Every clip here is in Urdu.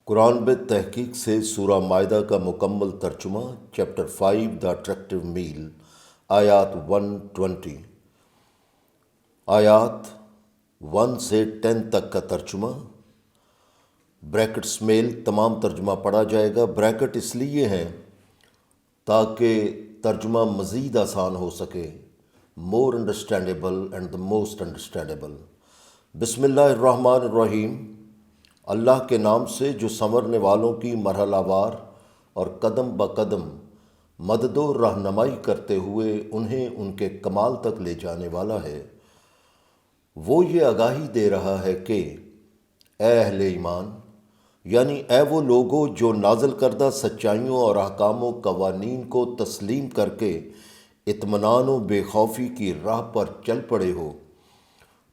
قرآن میں تحقیق سے سورہ مائدہ کا مکمل ترجمہ چیپٹر 5 دا اٹریکٹیو میل آیات 120 آیات 1 سے 10 تک کا ترجمہ بریکٹس میل تمام ترجمہ پڑھا جائے گا۔ بریکٹ اس لیے ہیں تاکہ ترجمہ مزید آسان ہو سکے، مور understandable and the most understandable. بسم اللہ الرحمن الرحیم، اللہ کے نام سے جو سنورنے والوں کی مرحلہ وار اور قدم بقدم مدد و رہنمائی کرتے ہوئے انہیں ان کے کمال تک لے جانے والا ہے۔ وہ یہ آگاہی دے رہا ہے کہ اے اہل ایمان، یعنی اے وہ لوگوں جو نازل کردہ سچائیوں اور احکام و قوانین کو تسلیم کر کے اطمینان و بے خوفی کی راہ پر چل پڑے ہو،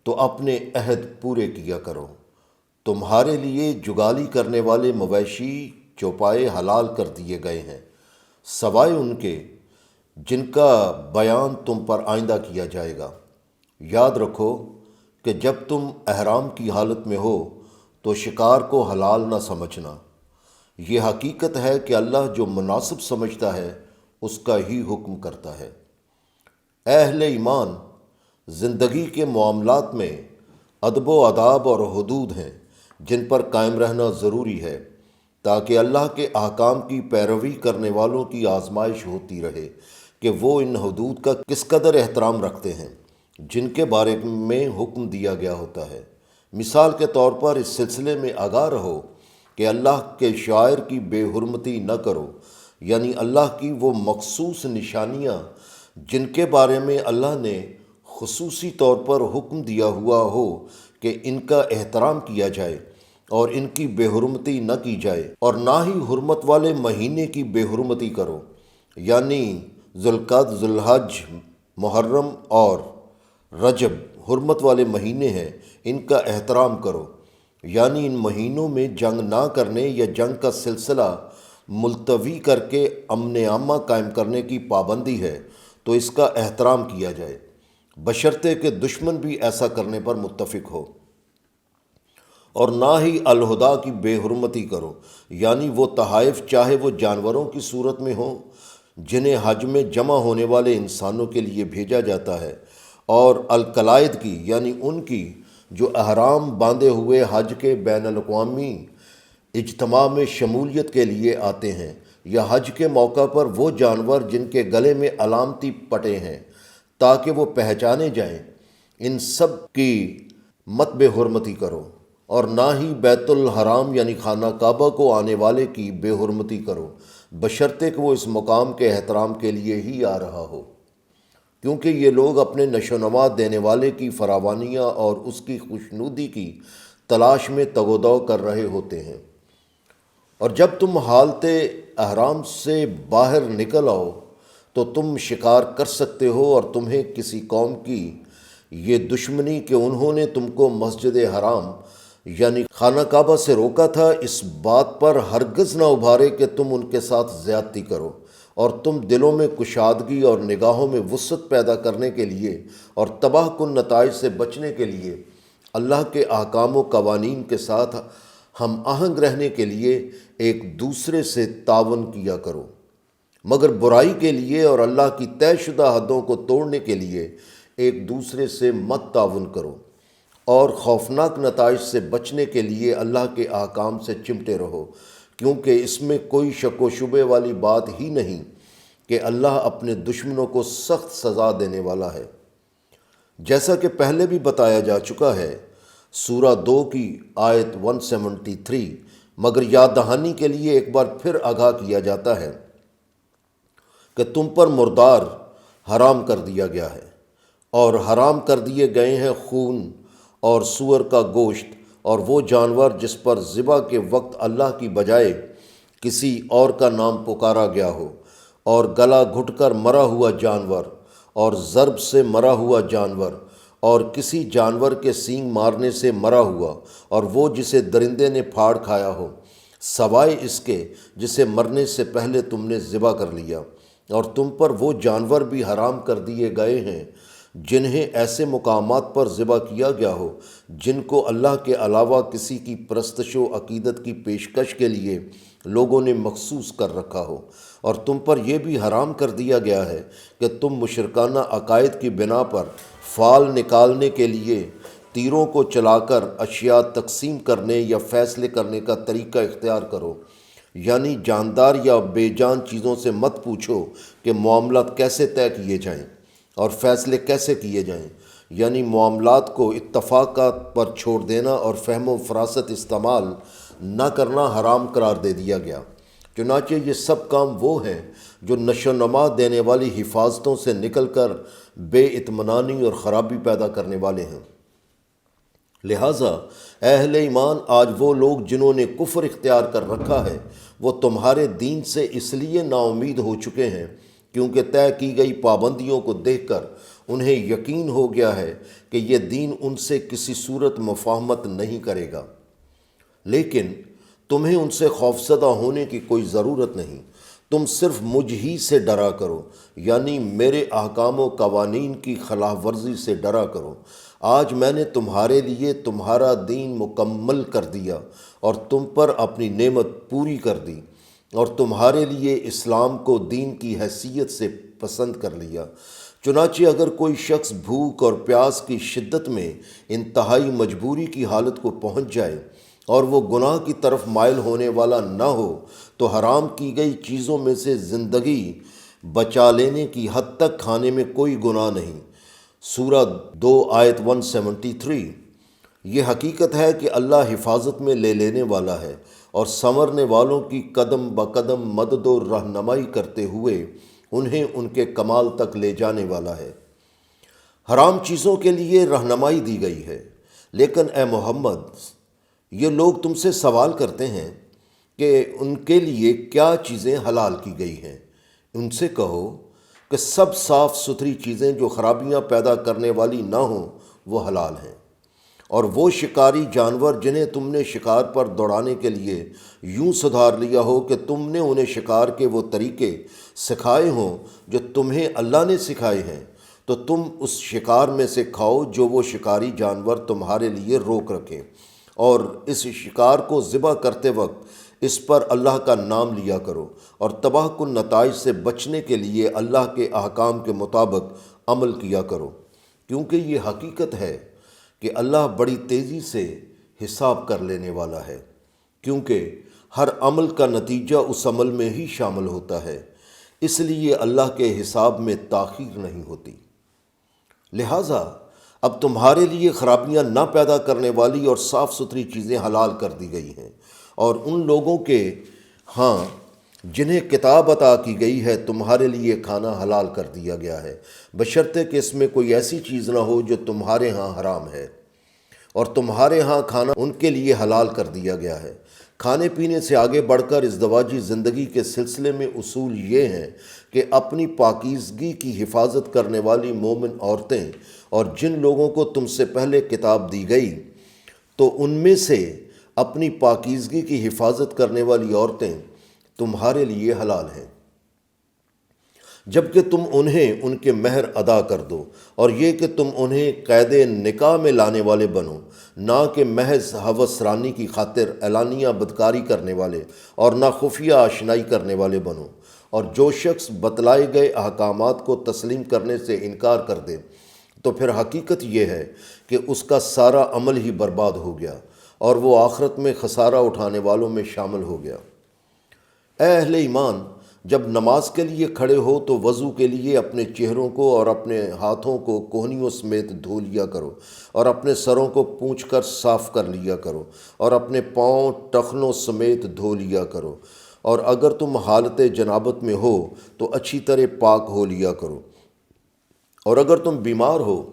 تو اپنے عہد پورے کیا کرو۔ تمہارے لیے جگالی کرنے والے مویشی چوپائے حلال کر دیے گئے ہیں، سوائے ان کے جن کا بیان تم پر آئندہ کیا جائے گا۔ یاد رکھو کہ جب تم احرام کی حالت میں ہو تو شکار کو حلال نہ سمجھنا۔ یہ حقیقت ہے کہ اللہ جو مناسب سمجھتا ہے اس کا ہی حکم کرتا ہے۔ اے اہل ایمان، زندگی کے معاملات میں ادب و آداب اور حدود ہیں جن پر قائم رہنا ضروری ہے، تاکہ اللہ کے احکام کی پیروی کرنے والوں کی آزمائش ہوتی رہے کہ وہ ان حدود کا کس قدر احترام رکھتے ہیں جن کے بارے میں حکم دیا گیا ہوتا ہے۔ مثال کے طور پر اس سلسلے میں آگاہ رہو کہ اللہ کے شاعر کی بے حرمتی نہ کرو، یعنی اللہ کی وہ مخصوص نشانیاں جن کے بارے میں اللہ نے خصوصی طور پر حکم دیا ہوا ہو کہ ان کا احترام کیا جائے اور ان کی بے حرمتی نہ کی جائے، اور نہ ہی حرمت والے مہینے کی بے حرمتی کرو، یعنی ذوالقعدہ، ذوالحج، محرم اور رجب حرمت والے مہینے ہیں، ان کا احترام کرو۔ یعنی ان مہینوں میں جنگ نہ کرنے یا جنگ کا سلسلہ ملتوی کر کے امن عامہ قائم کرنے کی پابندی ہے، تو اس کا احترام کیا جائے، بشرطے کہ دشمن بھی ایسا کرنے پر متفق ہو۔ اور نہ ہی الہدا کی بے حرمتی کرو، یعنی وہ تحائف چاہے وہ جانوروں کی صورت میں ہوں جنہیں حج میں جمع ہونے والے انسانوں کے لیے بھیجا جاتا ہے، اور القلائد کی، یعنی ان کی جو احرام باندھے ہوئے حج کے بین الاقوامی اجتماع میں شمولیت کے لیے آتے ہیں، یا حج کے موقع پر وہ جانور جن کے گلے میں علامتی پٹے ہیں تاکہ وہ پہچانے جائیں، ان سب کی مت بے حرمتی کرو۔ اور نہ ہی بیت الحرام یعنی خانہ کعبہ کو آنے والے کی بے حرمتی کرو، بشرطے کہ وہ اس مقام کے احترام کے لیے ہی آ رہا ہو، کیونکہ یہ لوگ اپنے نشو و نما دینے والے کی فراوانیاں اور اس کی خوشنودی کی تلاش میں تگ و دو کر رہے ہوتے ہیں۔ اور جب تم حالت احرام سے باہر نکل آؤ تو تم شکار کر سکتے ہو، اور تمہیں کسی قوم کی یہ دشمنی کہ انہوں نے تم کو مسجد حرام یعنی خانہ کعبہ سے روکا تھا، اس بات پر ہرگز نہ ابھارے کہ تم ان کے ساتھ زیادتی کرو، اور تم دلوں میں کشادگی اور نگاہوں میں وسعت پیدا کرنے کے لیے اور تباہ کن نتائج سے بچنے کے لیے اللہ کے احکام و قوانین کے ساتھ ہم آہنگ رہنے کے لیے ایک دوسرے سے تعاون کیا کرو، مگر برائی کے لیے اور اللہ کی طے شدہ حدوں کو توڑنے کے لیے ایک دوسرے سے مت تعاون کرو، اور خوفناک نتائج سے بچنے کے لیے اللہ کے احکام سے چمٹے رہو، کیونکہ اس میں کوئی شک و شبے والی بات ہی نہیں کہ اللہ اپنے دشمنوں کو سخت سزا دینے والا ہے۔ جیسا کہ پہلے بھی بتایا جا چکا ہے سورہ 2 کی آیت 173، مگر یاد دہانی کے لیے ایک بار پھر آگاہ کیا جاتا ہے کہ تم پر مردار حرام کر دیا گیا ہے، اور حرام کر دیے گئے ہیں خون اور سور کا گوشت، اور وہ جانور جس پر ذبح کے وقت اللہ کی بجائے کسی اور کا نام پکارا گیا ہو، اور گلا گھٹ کر مرا ہوا جانور، اور ضرب سے مرا ہوا جانور، اور کسی جانور کے سینگ مارنے سے مرا ہوا، اور وہ جسے درندے نے پھاڑ کھایا ہو، سوائے اس کے جسے مرنے سے پہلے تم نے ذبح کر لیا۔ اور تم پر وہ جانور بھی حرام کر دیے گئے ہیں جنہیں ایسے مقامات پر ذبح کیا گیا ہو جن کو اللہ کے علاوہ کسی کی پرستش و عقیدت کی پیشکش کے لیے لوگوں نے مخصوص کر رکھا ہو، اور تم پر یہ بھی حرام کر دیا گیا ہے کہ تم مشرکانہ عقائد کی بنا پر فال نکالنے کے لیے تیروں کو چلا کر اشیاء تقسیم کرنے یا فیصلے کرنے کا طریقہ اختیار کرو، یعنی جاندار یا بے جان چیزوں سے مت پوچھو کہ معاملات کیسے طے کیے جائیں اور فیصلے کیسے کیے جائیں، یعنی معاملات کو اتفاقات پر چھوڑ دینا اور فہم و فراست استعمال نہ کرنا حرام قرار دے دیا گیا۔ چنانچہ یہ سب کام وہ ہیں جو نشو و نما دینے والی حفاظتوں سے نکل کر بے اطمینانی اور خرابی پیدا کرنے والے ہیں۔ لہٰذا اہل ایمان، آج وہ لوگ جنہوں نے کفر اختیار کر رکھا ہے وہ تمہارے دین سے اس لیے نا امید ہو چکے ہیں کیونکہ طے کی گئی پابندیوں کو دیکھ کر انہیں یقین ہو گیا ہے کہ یہ دین ان سے کسی صورت مفاہمت نہیں کرے گا۔ لیکن تمہیں ان سے خوفزدہ ہونے کی کوئی ضرورت نہیں، تم صرف مجھ ہی سے ڈرا کرو، یعنی میرے احکام و قوانین کی خلاف ورزی سے ڈرا کرو۔ آج میں نے تمہارے لیے تمہارا دین مکمل کر دیا اور تم پر اپنی نعمت پوری کر دی، اور تمہارے لیے اسلام کو دین کی حیثیت سے پسند کر لیا۔ چنانچہ اگر کوئی شخص بھوک اور پیاس کی شدت میں انتہائی مجبوری کی حالت کو پہنچ جائے اور وہ گناہ کی طرف مائل ہونے والا نہ ہو تو حرام کی گئی چیزوں میں سے زندگی بچا لینے کی حد تک کھانے میں کوئی گناہ نہیں۔ سورہ 2 آیت 173۔ یہ حقیقت ہے کہ اللہ حفاظت میں لے لینے والا ہے اور سنورنے والوں کی قدم بقدم مدد و رہنمائی کرتے ہوئے انہیں ان کے کمال تک لے جانے والا ہے۔ حرام چیزوں کے لیے رہنمائی دی گئی ہے، لیکن اے محمد، یہ لوگ تم سے سوال کرتے ہیں کہ ان کے لیے کیا چیزیں حلال کی گئی ہیں۔ ان سے کہو کہ سب صاف ستھری چیزیں جو خرابیاں پیدا کرنے والی نہ ہوں وہ حلال ہیں، اور وہ شکاری جانور جنہیں تم نے شکار پر دوڑانے کے لیے یوں سدھار لیا ہو کہ تم نے انہیں شکار کے وہ طریقے سکھائے ہوں جو تمہیں اللہ نے سکھائے ہیں، تو تم اس شکار میں سے کھاؤ جو وہ شکاری جانور تمہارے لیے روک رکھیں، اور اس شکار کو ذبح کرتے وقت اس پر اللہ کا نام لیا کرو، اور تباہ کن نتائج سے بچنے کے لیے اللہ کے احکام کے مطابق عمل کیا کرو، کیونکہ یہ حقیقت ہے کہ اللہ بڑی تیزی سے حساب کر لینے والا ہے، کیونکہ ہر عمل کا نتیجہ اس عمل میں ہی شامل ہوتا ہے، اس لیے اللہ کے حساب میں تاخیر نہیں ہوتی۔ لہٰذا اب تمہارے لیے خرابیاں نہ پیدا کرنے والی اور صاف ستھری چیزیں حلال کر دی گئی ہیں، اور ان لوگوں کے ہاں جنہیں کتاب عطا کی گئی ہے تمہارے لیے کھانا حلال کر دیا گیا ہے، بشرطے کہ اس میں کوئی ایسی چیز نہ ہو جو تمہارے ہاں حرام ہے، اور تمہارے ہاں کھانا ان کے لیے حلال کر دیا گیا ہے۔ کھانے پینے سے آگے بڑھ کر ازدواجی زندگی کے سلسلے میں اصول یہ ہیں کہ اپنی پاکیزگی کی حفاظت کرنے والی مومن عورتیں اور جن لوگوں کو تم سے پہلے کتاب دی گئی تو ان میں سے اپنی پاکیزگی کی حفاظت کرنے والی عورتیں تمہارے لیے حلال ہیں، جبکہ تم انہیں ان کے مہر ادا کر دو، اور یہ کہ تم انہیں قید نکاح میں لانے والے بنو، نہ کہ محض ہوس رانی کی خاطر اعلانیہ بدکاری کرنے والے، اور نہ خفیہ آشنائی کرنے والے بنو۔ اور جو شخص بتلائے گئے احکامات کو تسلیم کرنے سے انکار کر دے تو پھر حقیقت یہ ہے کہ اس کا سارا عمل ہی برباد ہو گیا اور وہ آخرت میں خسارہ اٹھانے والوں میں شامل ہو گیا۔ اے اہل ایمان، جب نماز کے لیے کھڑے ہو تو وضو کے لیے اپنے چہروں کو اور اپنے ہاتھوں کو کوہنیوں سمیت دھو لیا کرو، اور اپنے سروں کو پونچھ کر صاف کر لیا کرو، اور اپنے پاؤں ٹخنوں سمیت دھو لیا کرو، اور اگر تم حالت جنابت میں ہو تو اچھی طرح پاک ہو لیا کرو، اور اگر تم بیمار ہو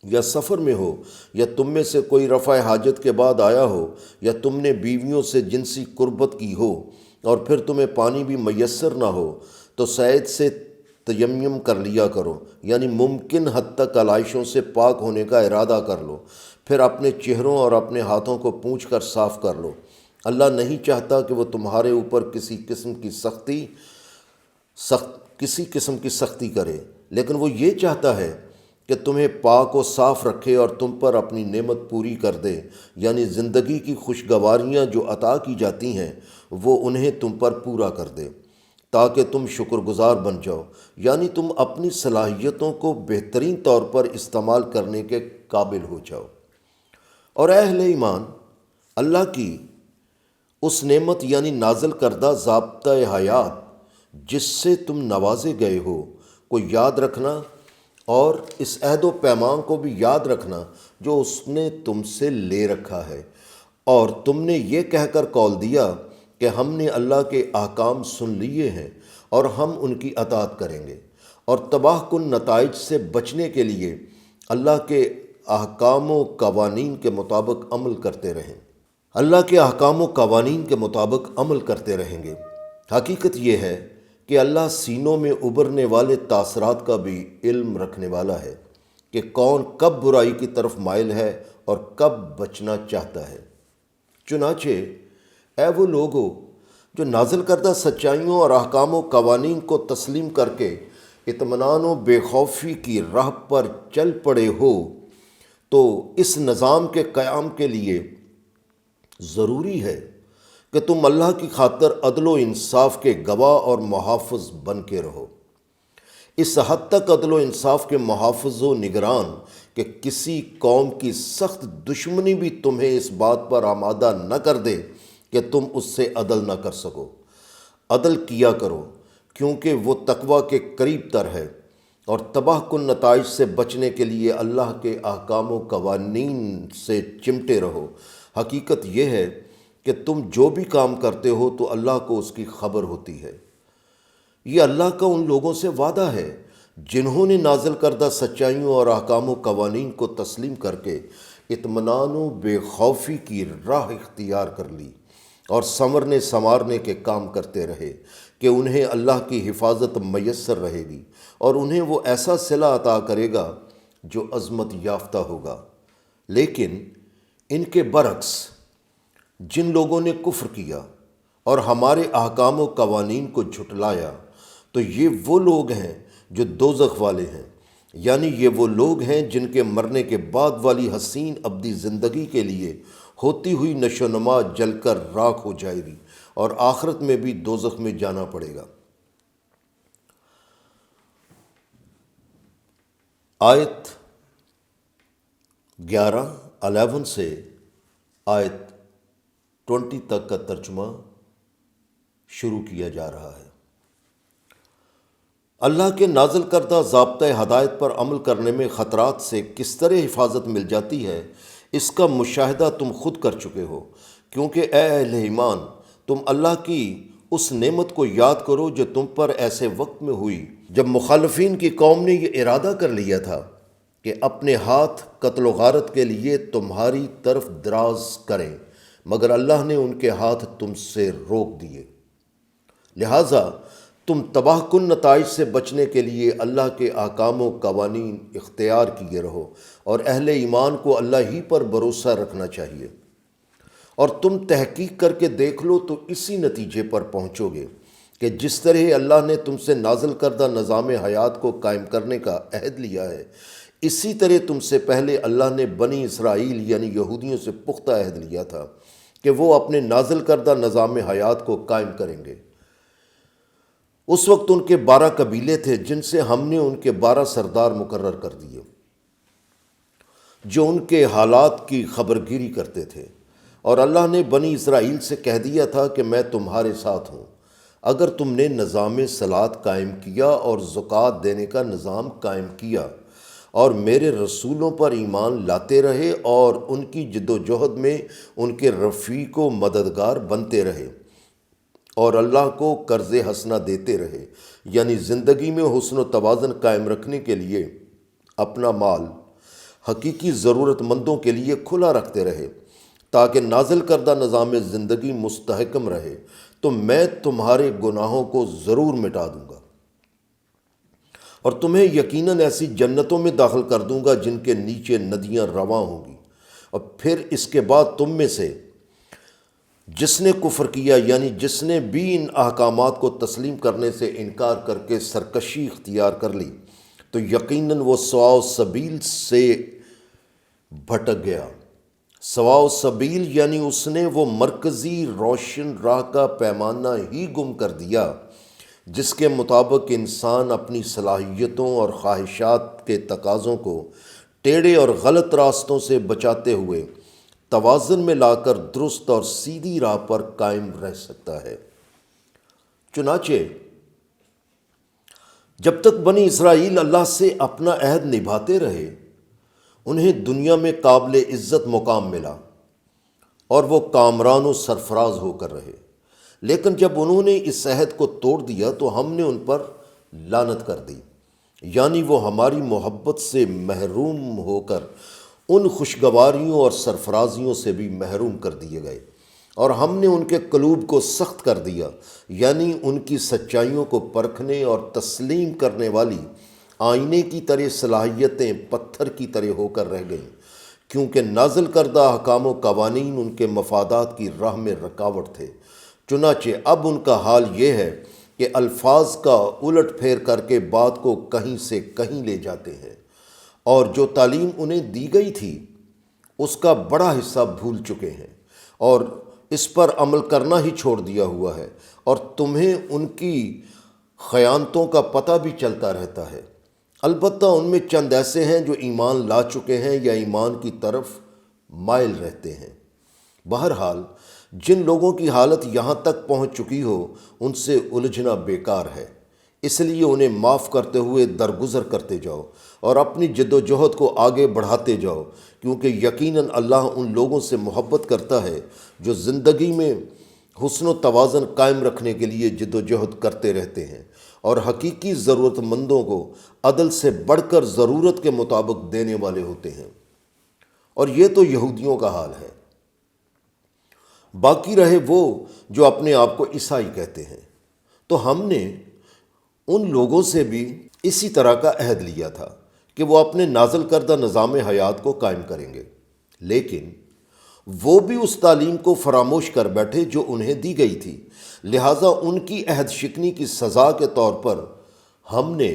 یا سفر میں ہو یا تم میں سے کوئی رفع حاجت کے بعد آیا ہو یا تم نے بیویوں سے جنسی قربت کی ہو اور پھر تمہیں پانی بھی میسر نہ ہو تو سعید سے تیمم کر لیا کرو، یعنی ممکن حد تک علائشوں سے پاک ہونے کا ارادہ کر لو، پھر اپنے چہروں اور اپنے ہاتھوں کو پونچھ کر صاف کر لو۔ اللہ نہیں چاہتا کہ وہ تمہارے اوپر کسی قسم کی سختی کرے، لیکن وہ یہ چاہتا ہے کہ تمہیں پاک و صاف رکھے اور تم پر اپنی نعمت پوری کر دے، یعنی زندگی کی خوشگواریاں جو عطا کی جاتی ہیں وہ انہیں تم پر پورا کر دے تاکہ تم شکر گزار بن جاؤ، یعنی تم اپنی صلاحیتوں کو بہترین طور پر استعمال کرنے کے قابل ہو جاؤ۔ اور اے اہل ایمان، اللہ کی اس نعمت یعنی نازل کردہ ضابطۂ حیات جس سے تم نوازے گئے ہو کو یاد رکھنا، اور اس عہد و پیمان کو بھی یاد رکھنا جو اس نے تم سے لے رکھا ہے، اور تم نے یہ کہہ کر قول دیا کہ ہم نے اللہ کے احکام سن لیے ہیں اور ہم ان کی اطاعت کریں گے، اور تباہ کن نتائج سے بچنے کے لیے اللہ کے احکام و قوانین کے مطابق عمل کرتے رہیں۔ اللہ کے احکام و قوانین کے مطابق عمل کرتے رہیں گے۔ حقیقت یہ ہے کہ اللہ سینوں میں ابھرنے والے تاثرات کا بھی علم رکھنے والا ہے کہ کون کب برائی کی طرف مائل ہے اور کب بچنا چاہتا ہے۔ چنانچہ اے وہ لوگو جو نازل کردہ سچائیوں اور احکام و قوانین کو تسلیم کر کے اطمینان و بے خوفی کی راہ پر چل پڑے ہو، تو اس نظام کے قیام کے لیے ضروری ہے کہ تم اللہ کی خاطر عدل و انصاف کے گواہ اور محافظ بن کے رہو، اس حد تک عدل و انصاف کے محافظ و نگران کہ کسی قوم کی سخت دشمنی بھی تمہیں اس بات پر آمادہ نہ کر دے کہ تم اس سے عدل نہ کر سکو۔ عدل کیا کرو کیونکہ وہ تقوی کے قریب تر ہے، اور تباہ کن نتائج سے بچنے کے لیے اللہ کے احکام و قوانین سے چمٹے رہو۔ حقیقت یہ ہے کہ تم جو بھی کام کرتے ہو تو اللہ کو اس کی خبر ہوتی ہے۔ یہ اللہ کا ان لوگوں سے وعدہ ہے جنہوں نے نازل کردہ سچائیوں اور احکام و قوانین کو تسلیم کر کے اطمینان و بے خوفی کی راہ اختیار کر لی اور سنورنے سنوارنے کے کام کرتے رہے کہ انہیں اللہ کی حفاظت میسر رہے گی، اور انہیں وہ ایسا صلہ عطا کرے گا جو عظمت یافتہ ہوگا۔ لیکن ان کے برعکس جن لوگوں نے کفر کیا اور ہمارے احکام و قوانین کو جھٹلایا، تو یہ وہ لوگ ہیں جو دوزخ والے ہیں، یعنی یہ وہ لوگ ہیں جن کے مرنے کے بعد والی حسین ابدی زندگی کے لیے ہوتی ہوئی نشو نما جل کر راکھ ہو جائے گی، اور آخرت میں بھی دوزخ میں جانا پڑے گا۔ آیت 11 سے آیت 20 تک کا ترجمہ شروع کیا جا رہا ہے۔ اللہ کے نازل کردہ ضابطۂ ہدایت پر عمل کرنے میں خطرات سے کس طرح حفاظت مل جاتی ہے، اس کا مشاہدہ تم خود کر چکے ہو، کیونکہ اے اہل ایمان، تم اللہ کی اس نعمت کو یاد کرو جو تم پر ایسے وقت میں ہوئی جب مخالفین کی قوم نے یہ ارادہ کر لیا تھا کہ اپنے ہاتھ قتل و غارت کے لیے تمہاری طرف دراز کریں، مگر اللہ نے ان کے ہاتھ تم سے روک دیے۔ لہٰذا تم تباہ کن نتائج سے بچنے کے لیے اللہ کے احکام و قوانین اختیار کیے رہو، اور اہل ایمان کو اللہ ہی پر بھروسہ رکھنا چاہیے۔ اور تم تحقیق کر کے دیکھ لو تو اسی نتیجے پر پہنچو گے کہ جس طرح اللہ نے تم سے نازل کردہ نظام حیات کو قائم کرنے کا عہد لیا ہے، اسی طرح تم سے پہلے اللہ نے بنی اسرائیل یعنی یہودیوں سے پختہ عہد لیا تھا کہ وہ اپنے نازل کردہ نظام حیات کو قائم کریں گے۔ اس وقت ان کے 12 قبیلے تھے جن سے ہم نے ان کے 12 سردار مقرر کر دیے جو ان کے حالات کی خبرگیری کرتے تھے، اور اللہ نے بنی اسرائیل سے کہہ دیا تھا کہ میں تمہارے ساتھ ہوں اگر تم نے نظام صلاۃ قائم کیا اور زکوٰۃ دینے کا نظام قائم کیا اور میرے رسولوں پر ایمان لاتے رہے اور ان کی جد و جہد میں ان کے رفیق و مددگار بنتے رہے اور اللہ کو قرض حسنہ دیتے رہے، یعنی زندگی میں حسن و توازن قائم رکھنے کے لیے اپنا مال حقیقی ضرورت مندوں کے لیے کھلا رکھتے رہے تاکہ نازل کردہ نظام زندگی مستحکم رہے، تو میں تمہارے گناہوں کو ضرور مٹا دوں گا اور تمہیں یقیناً ایسی جنتوں میں داخل کر دوں گا جن کے نیچے ندیاں رواں ہوں گی۔ اور پھر اس کے بعد تم میں سے جس نے کفر کیا، یعنی جس نے بھی ان احکامات کو تسلیم کرنے سے انکار کر کے سرکشی اختیار کر لی، تو یقیناً وہ سواء سبیل سے بھٹک گیا۔ سواء سبیل یعنی اس نے وہ مرکزی روشن راہ کا پیمانہ ہی گم کر دیا جس کے مطابق انسان اپنی صلاحیتوں اور خواہشات کے تقاضوں کو ٹیڑھے اور غلط راستوں سے بچاتے ہوئے توازن میں لا کر درست اور سیدھی راہ پر قائم رہ سکتا ہے۔ چنانچہ جب تک بنی اسرائیل اللہ سے اپنا عہد نبھاتے رہے انہیں دنیا میں قابل عزت مقام ملا اور وہ کامران و سرفراز ہو کر رہے، لیکن جب انہوں نے اس عہد کو توڑ دیا تو ہم نے ان پر لعنت کر دی، یعنی وہ ہماری محبت سے محروم ہو کر ان خوشگواریوں اور سرفرازیوں سے بھی محروم کر دیے گئے، اور ہم نے ان کے قلوب کو سخت کر دیا، یعنی ان کی سچائیوں کو پرکھنے اور تسلیم کرنے والی آئینے کی طرح صلاحیتیں پتھر کی طرح ہو کر رہ گئیں، کیونکہ نازل کردہ احکام و قوانین ان کے مفادات کی راہ میں رکاوٹ تھے۔ چنانچہ اب ان کا حال یہ ہے کہ الفاظ کا الٹ پھیر کر کے بات کو کہیں سے کہیں لے جاتے ہیں، اور جو تعلیم انہیں دی گئی تھی اس کا بڑا حصہ بھول چکے ہیں اور اس پر عمل کرنا ہی چھوڑ دیا ہوا ہے، اور تمہیں ان کی خیانتوں کا پتہ بھی چلتا رہتا ہے۔ البتہ ان میں چند ایسے ہیں جو ایمان لا چکے ہیں یا ایمان کی طرف مائل رہتے ہیں۔ بہرحال جن لوگوں کی حالت یہاں تک پہنچ چکی ہو ان سے الجھنا بیکار ہے، اس لیے انہیں معاف کرتے ہوئے درگزر کرتے جاؤ اور اپنی جد و جہد کو آگے بڑھاتے جاؤ، کیونکہ یقیناً اللہ ان لوگوں سے محبت کرتا ہے جو زندگی میں حسن و توازن قائم رکھنے کے لیے جد و جہد کرتے رہتے ہیں اور حقیقی ضرورت مندوں کو عدل سے بڑھ کر ضرورت کے مطابق دینے والے ہوتے ہیں۔ اور یہ تو یہودیوں کا حال ہے۔ باقی رہے وہ جو اپنے آپ کو عیسائی کہتے ہیں، تو ہم نے ان لوگوں سے بھی اسی طرح کا عہد لیا تھا کہ وہ اپنے نازل کردہ نظام حیات کو قائم کریں گے، لیکن وہ بھی اس تعلیم کو فراموش کر بیٹھے جو انہیں دی گئی تھی، لہٰذا ان کی عہد شکنی کی سزا کے طور پر ہم نے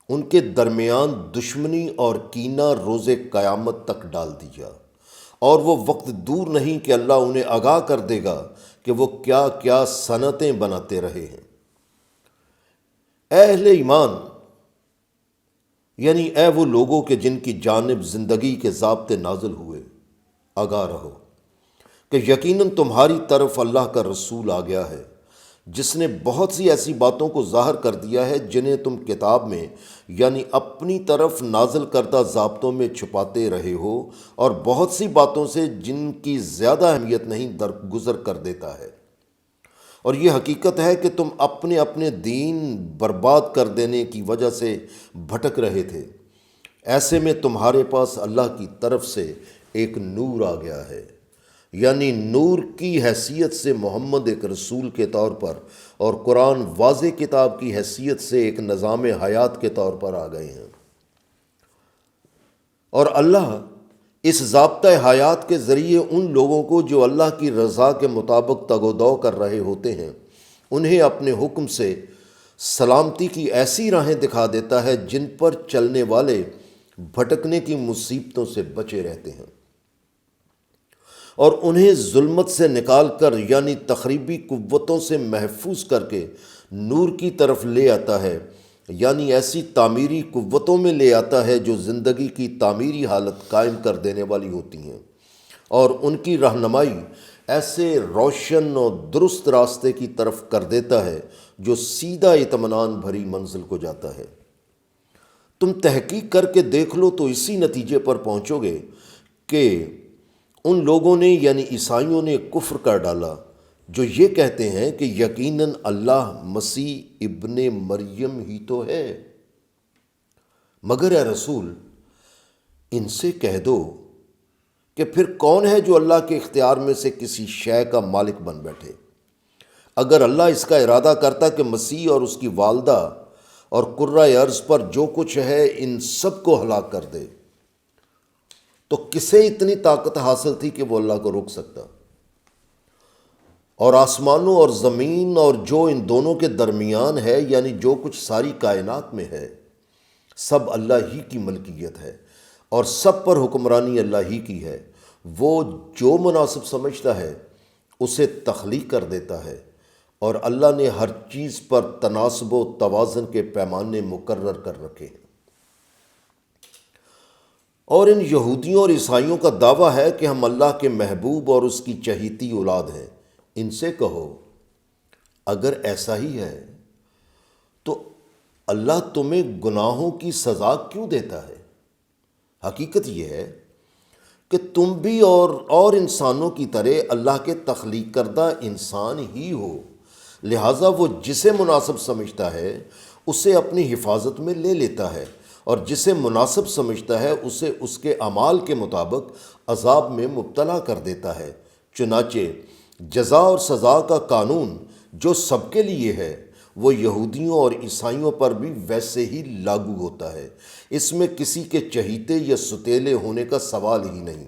ان کے درمیان دشمنی اور کینہ روز قیامت تک ڈال دیا، اور وہ وقت دور نہیں کہ اللہ انہیں آگاہ کر دے گا کہ وہ کیا کیا صنعتیں بناتے رہے ہیں۔ اے اہل ایمان، یعنی اے وہ لوگوں کے جن کی جانب زندگی کے ضابطے نازل ہوئے، آگاہ رہو کہ یقیناً تمہاری طرف اللہ کا رسول آ گیا ہے جس نے بہت سی ایسی باتوں کو ظاہر کر دیا ہے جنہیں تم کتاب میں یعنی اپنی طرف نازل کردہ ضابطوں میں چھپاتے رہے ہو، اور بہت سی باتوں سے جن کی زیادہ اہمیت نہیں درگزر کر دیتا ہے۔ اور یہ حقیقت ہے کہ تم اپنے اپنے دین برباد کر دینے کی وجہ سے بھٹک رہے تھے، ایسے میں تمہارے پاس اللہ کی طرف سے ایک نور آ گیا ہے، یعنی نور کی حیثیت سے محمد ایک رسول کے طور پر اور قرآن واضح کتاب کی حیثیت سے ایک نظام حیات کے طور پر آ گئے ہیں۔ اور اللہ اس ضابطۂ حیات کے ذریعے ان لوگوں کو جو اللہ کی رضا کے مطابق تگ و دو کر رہے ہوتے ہیں انہیں اپنے حکم سے سلامتی کی ایسی راہیں دکھا دیتا ہے جن پر چلنے والے بھٹکنے کی مصیبتوں سے بچے رہتے ہیں، اور انہیں ظلمت سے نکال کر یعنی تخریبی قوتوں سے محفوظ کر کے نور کی طرف لے آتا ہے، یعنی ایسی تعمیری قوتوں میں لے آتا ہے جو زندگی کی تعمیری حالت قائم کر دینے والی ہوتی ہیں، اور ان کی رہنمائی ایسے روشن اور درست راستے کی طرف کر دیتا ہے جو سیدھا اطمینان بھری منزل کو جاتا ہے۔ تم تحقیق کر کے دیکھ لو تو اسی نتیجے پر پہنچو گے کہ ان لوگوں نے یعنی عیسائیوں نے کفر کر ڈالا جو یہ کہتے ہیں کہ یقیناً اللہ مسیح ابن مریم ہی تو ہے، مگر اے رسول ان سے کہہ دو کہ پھر کون ہے جو اللہ کے اختیار میں سے کسی شے کا مالک بن بیٹھے؟ اگر اللہ اس کا ارادہ کرتا کہ مسیح اور اس کی والدہ اور کرۂ ارض پر جو کچھ ہے ان سب کو ہلاک کر دے تو کسے اتنی طاقت حاصل تھی کہ وہ اللہ کو روک سکتا؟ اور آسمانوں اور زمین اور جو ان دونوں کے درمیان ہے یعنی جو کچھ ساری کائنات میں ہے سب اللہ ہی کی ملکیت ہے اور سب پر حکمرانی اللہ ہی کی ہے۔ وہ جو مناسب سمجھتا ہے اسے تخلیق کر دیتا ہے، اور اللہ نے ہر چیز پر تناسب و توازن کے پیمانے مقرر کر رکھے ہیں۔ اور ان یہودیوں اور عیسائیوں کا دعویٰ ہے کہ ہم اللہ کے محبوب اور اس کی چہیتی اولاد ہیں۔ ان سے کہو، اگر ایسا ہی ہے تو اللہ تمہیں گناہوں کی سزا کیوں دیتا ہے؟ حقیقت یہ ہے کہ تم بھی اور انسانوں کی طرح اللہ کے تخلیق کردہ انسان ہی ہو، لہٰذا وہ جسے مناسب سمجھتا ہے اسے اپنی حفاظت میں لے لیتا ہے، اور جسے مناسب سمجھتا ہے اسے اس کے اعمال کے مطابق عذاب میں مبتلا کر دیتا ہے۔ چنانچہ جزا اور سزا کا قانون جو سب کے لیے ہے وہ یہودیوں اور عیسائیوں پر بھی ویسے ہی لاگو ہوتا ہے۔ اس میں کسی کے چہیتے یا ستیلے ہونے کا سوال ہی نہیں۔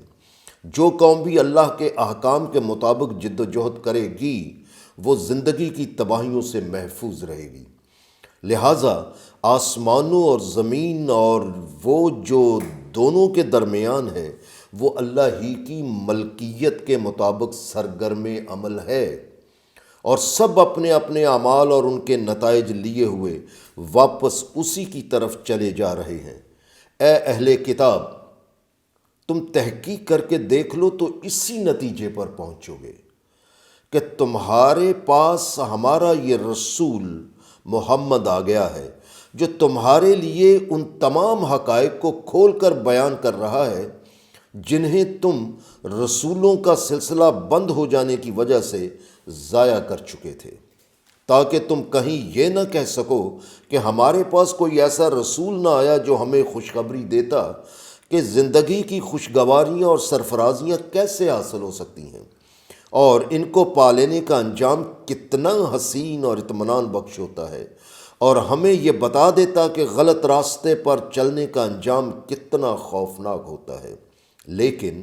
جو قوم بھی اللہ کے احکام کے مطابق جد و جہد کرے گی وہ زندگی کی تباہیوں سے محفوظ رہے گی۔ لہٰذا آسمانوں اور زمین اور وہ جو دونوں کے درمیان ہے وہ اللہ ہی کی ملکیت کے مطابق سرگرم عمل ہے، اور سب اپنے اپنے اعمال اور ان کے نتائج لیے ہوئے واپس اسی کی طرف چلے جا رہے ہیں۔ اے اہل کتاب، تم تحقیق کر کے دیکھ لو تو اسی نتیجے پر پہنچو گے کہ تمہارے پاس ہمارا یہ رسول محمد آ گیا ہے جو تمہارے لیے ان تمام حقائق کو کھول کر بیان کر رہا ہے جنہیں تم رسولوں کا سلسلہ بند ہو جانے کی وجہ سے ضائع کر چکے تھے، تاکہ تم کہیں یہ نہ کہہ سکو کہ ہمارے پاس کوئی ایسا رسول نہ آیا جو ہمیں خوشخبری دیتا کہ زندگی کی خوشگواریاں اور سرفرازیاں کیسے حاصل ہو سکتی ہیں، اور ان کو پا لینے کا انجام کتنا حسین اور اطمینان بخش ہوتا ہے، اور ہمیں یہ بتا دیتا کہ غلط راستے پر چلنے کا انجام کتنا خوفناک ہوتا ہے۔ لیکن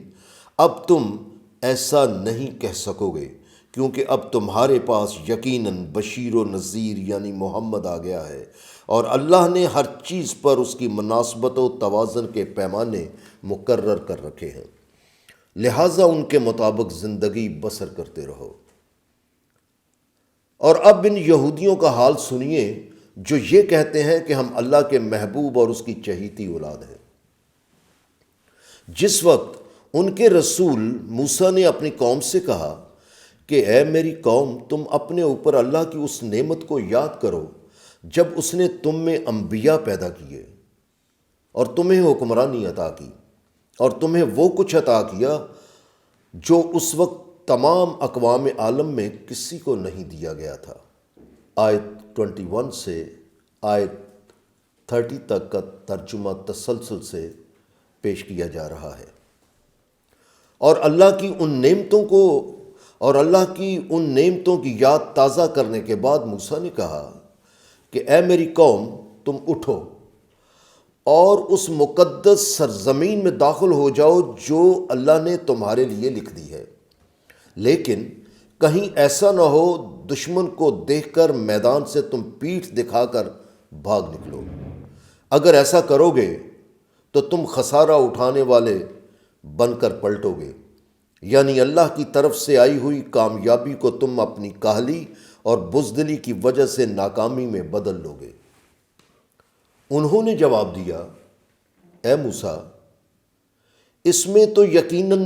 اب تم ایسا نہیں کہہ سکو گے، کیونکہ اب تمہارے پاس یقیناً بشیر و نذیر یعنی محمد آ گیا ہے، اور اللہ نے ہر چیز پر اس کی مناسبت و توازن کے پیمانے مقرر کر رکھے ہیں، لہٰذا ان کے مطابق زندگی بسر کرتے رہو۔ اور اب ان یہودیوں کا حال سنیے جو یہ کہتے ہیں کہ ہم اللہ کے محبوب اور اس کی چہیتی اولاد ہیں۔ جس وقت ان کے رسول موسیٰ نے اپنی قوم سے کہا کہ اے میری قوم، تم اپنے اوپر اللہ کی اس نعمت کو یاد کرو جب اس نے تم میں انبیاء پیدا کیے اور تمہیں حکمرانی عطا کی، اور تمہیں وہ کچھ عطا کیا جو اس وقت تمام اقوام عالم میں کسی کو نہیں دیا گیا تھا۔ آیت 21 سے آیت 30 تک کا ترجمہ تسلسل سے پیش کیا جا رہا ہے۔ اور اللہ کی ان نعمتوں کی یاد تازہ کرنے کے بعد موسیٰ نے کہا کہ اے میری قوم، تم اٹھو اور اس مقدس سرزمین میں داخل ہو جاؤ جو اللہ نے تمہارے لیے لکھ دی ہے، لیکن کہیں ایسا نہ ہو دشمن کو دیکھ کر میدان سے تم پیٹھ دکھا کر بھاگ نکلو۔ اگر ایسا کرو گے تو تم خسارہ اٹھانے والے بن کر پلٹو گے، یعنی اللہ کی طرف سے آئی ہوئی کامیابی کو تم اپنی کاہلی اور بزدلی کی وجہ سے ناکامی میں بدل لو گے۔ انہوں نے جواب دیا، اے موسیٰ، اس میں تو یقیناً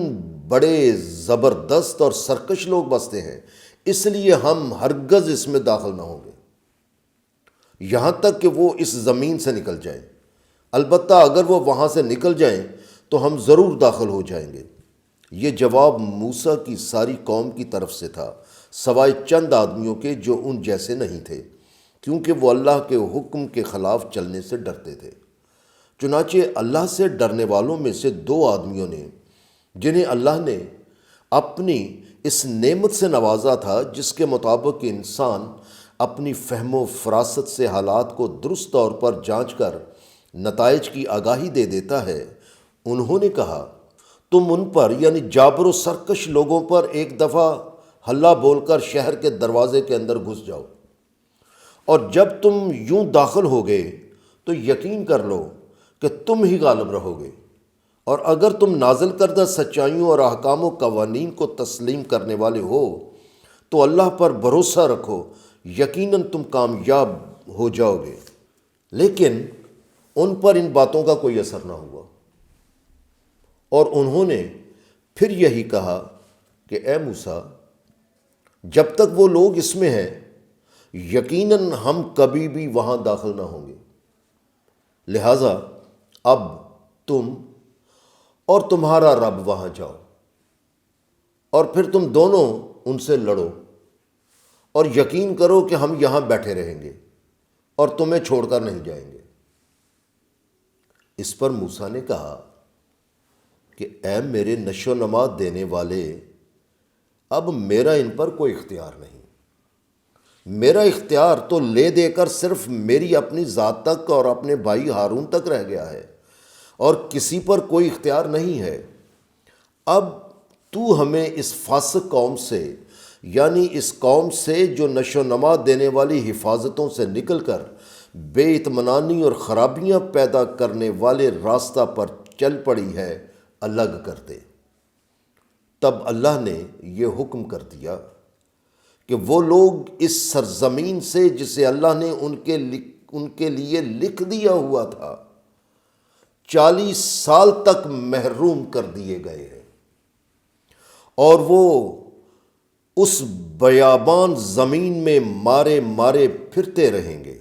بڑے زبردست اور سرکش لوگ بستے ہیں، اس لیے ہم ہرگز اس میں داخل نہ ہوں گے یہاں تک کہ وہ اس زمین سے نکل جائیں۔ البتہ اگر وہ وہاں سے نکل جائیں تو ہم ضرور داخل ہو جائیں گے۔ یہ جواب موسیٰ کی ساری قوم کی طرف سے تھا، سوائے چند آدمیوں کے جو ان جیسے نہیں تھے، کیونکہ وہ اللہ کے حکم کے خلاف چلنے سے ڈرتے تھے۔ چنانچہ اللہ سے ڈرنے والوں میں سے 2 آدمیوں نے، جنہیں اللہ نے اپنی اس نعمت سے نوازا تھا جس کے مطابق انسان اپنی فہم و فراست سے حالات کو درست طور پر جانچ کر نتائج کی آگاہی دے دیتا ہے، انہوں نے کہا، تم ان پر یعنی جابر و سرکش لوگوں پر ایک دفعہ ہلا بول کر شہر کے دروازے کے اندر گھس جاؤ، اور جب تم یوں داخل ہو گئے تو یقین کر لو کہ تم ہی غالب رہو گے، اور اگر تم نازل کردہ سچائیوں اور احکام و قوانین کو تسلیم کرنے والے ہو تو اللہ پر بھروسہ رکھو، یقیناً تم کامیاب ہو جاؤ گے۔ لیکن ان پر ان باتوں کا کوئی اثر نہ ہوا، اور انہوں نے پھر یہی کہا کہ اے موسیٰ، جب تک وہ لوگ اس میں ہیں یقیناً ہم کبھی بھی وہاں داخل نہ ہوں گے، لہٰذا اب تم اور تمہارا رب وہاں جاؤ، اور پھر تم دونوں ان سے لڑو، اور یقین کرو کہ ہم یہاں بیٹھے رہیں گے اور تمہیں چھوڑ کر نہیں جائیں گے۔ اس پر موسیٰ نے کہا کہ اے میرے نشو و نما دینے والے، اب میرا ان پر کوئی اختیار نہیں، میرا اختیار تو لے دے کر صرف میری اپنی ذات تک اور اپنے بھائی ہارون تک رہ گیا ہے، اور کسی پر کوئی اختیار نہیں ہے۔ اب تو ہمیں اس فاسق قوم سے، یعنی اس قوم سے جو نشو و نما دینے والی حفاظتوں سے نکل کر بے اطمینانی اور خرابیاں پیدا کرنے والے راستہ پر چل پڑی ہے، الگ کر دے۔ تب اللہ نے یہ حکم کر دیا کہ وہ لوگ اس سرزمین سے جسے اللہ نے ان کے لیے لکھ دیا ہوا تھا 40 سال تک محروم کر دیے گئے ہیں، اور وہ اس بیابان زمین میں مارے مارے پھرتے رہیں گے۔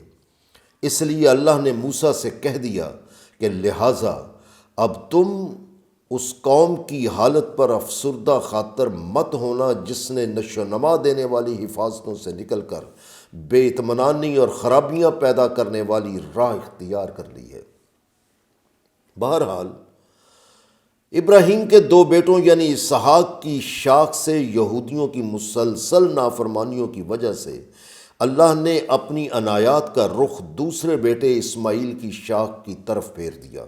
اس لیے اللہ نے موسیٰ سے کہہ دیا کہ لہٰذا اب تم اس قوم کی حالت پر افسردہ خاطر مت ہونا جس نے نشو و نما دینے والی حفاظتوں سے نکل کر بے اطمینانی اور خرابیاں پیدا کرنے والی راہ اختیار کر لی ہے۔ بہرحال ابراہیم کے 2 بیٹوں یعنی اسحاق کی شاخ سے یہودیوں کی مسلسل نافرمانیوں کی وجہ سے اللہ نے اپنی عنایات کا رخ دوسرے بیٹے اسماعیل کی شاخ کی طرف پھیر دیا،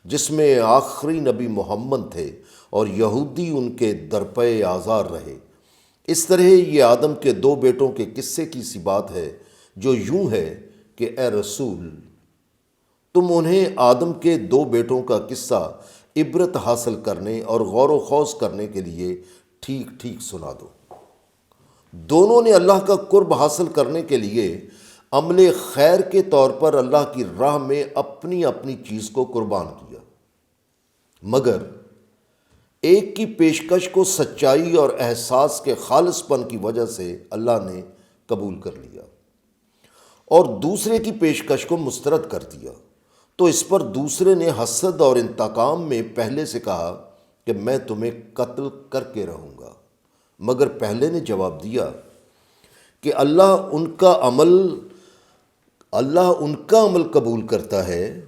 جس میں آخری نبی محمد تھے، اور یہودی ان کے درپے آزار رہے۔ اس طرح یہ آدم کے 2 بیٹوں کے قصے کی سی بات ہے، جو یوں ہے کہ اے رسول، تم انہیں آدم کے 2 بیٹوں کا قصہ عبرت حاصل کرنے اور غور و خوض کرنے کے لیے ٹھیک ٹھیک سنا دو۔ دونوں نے اللہ کا قرب حاصل کرنے کے لیے عمل خیر کے طور پر اللہ کی راہ میں اپنی اپنی چیز کو قربان کیا، مگر ایک کی پیشکش کو سچائی اور احساس کے خالص پن کی وجہ سے اللہ نے قبول کر لیا، اور دوسرے کی پیشکش کو مسترد کر دیا۔ تو اس پر دوسرے نے حسد اور انتقام میں پہلے سے کہا کہ میں تمہیں قتل کر کے رہوں گا، مگر پہلے نے جواب دیا کہ اللہ ان کا عمل قبول کرتا ہے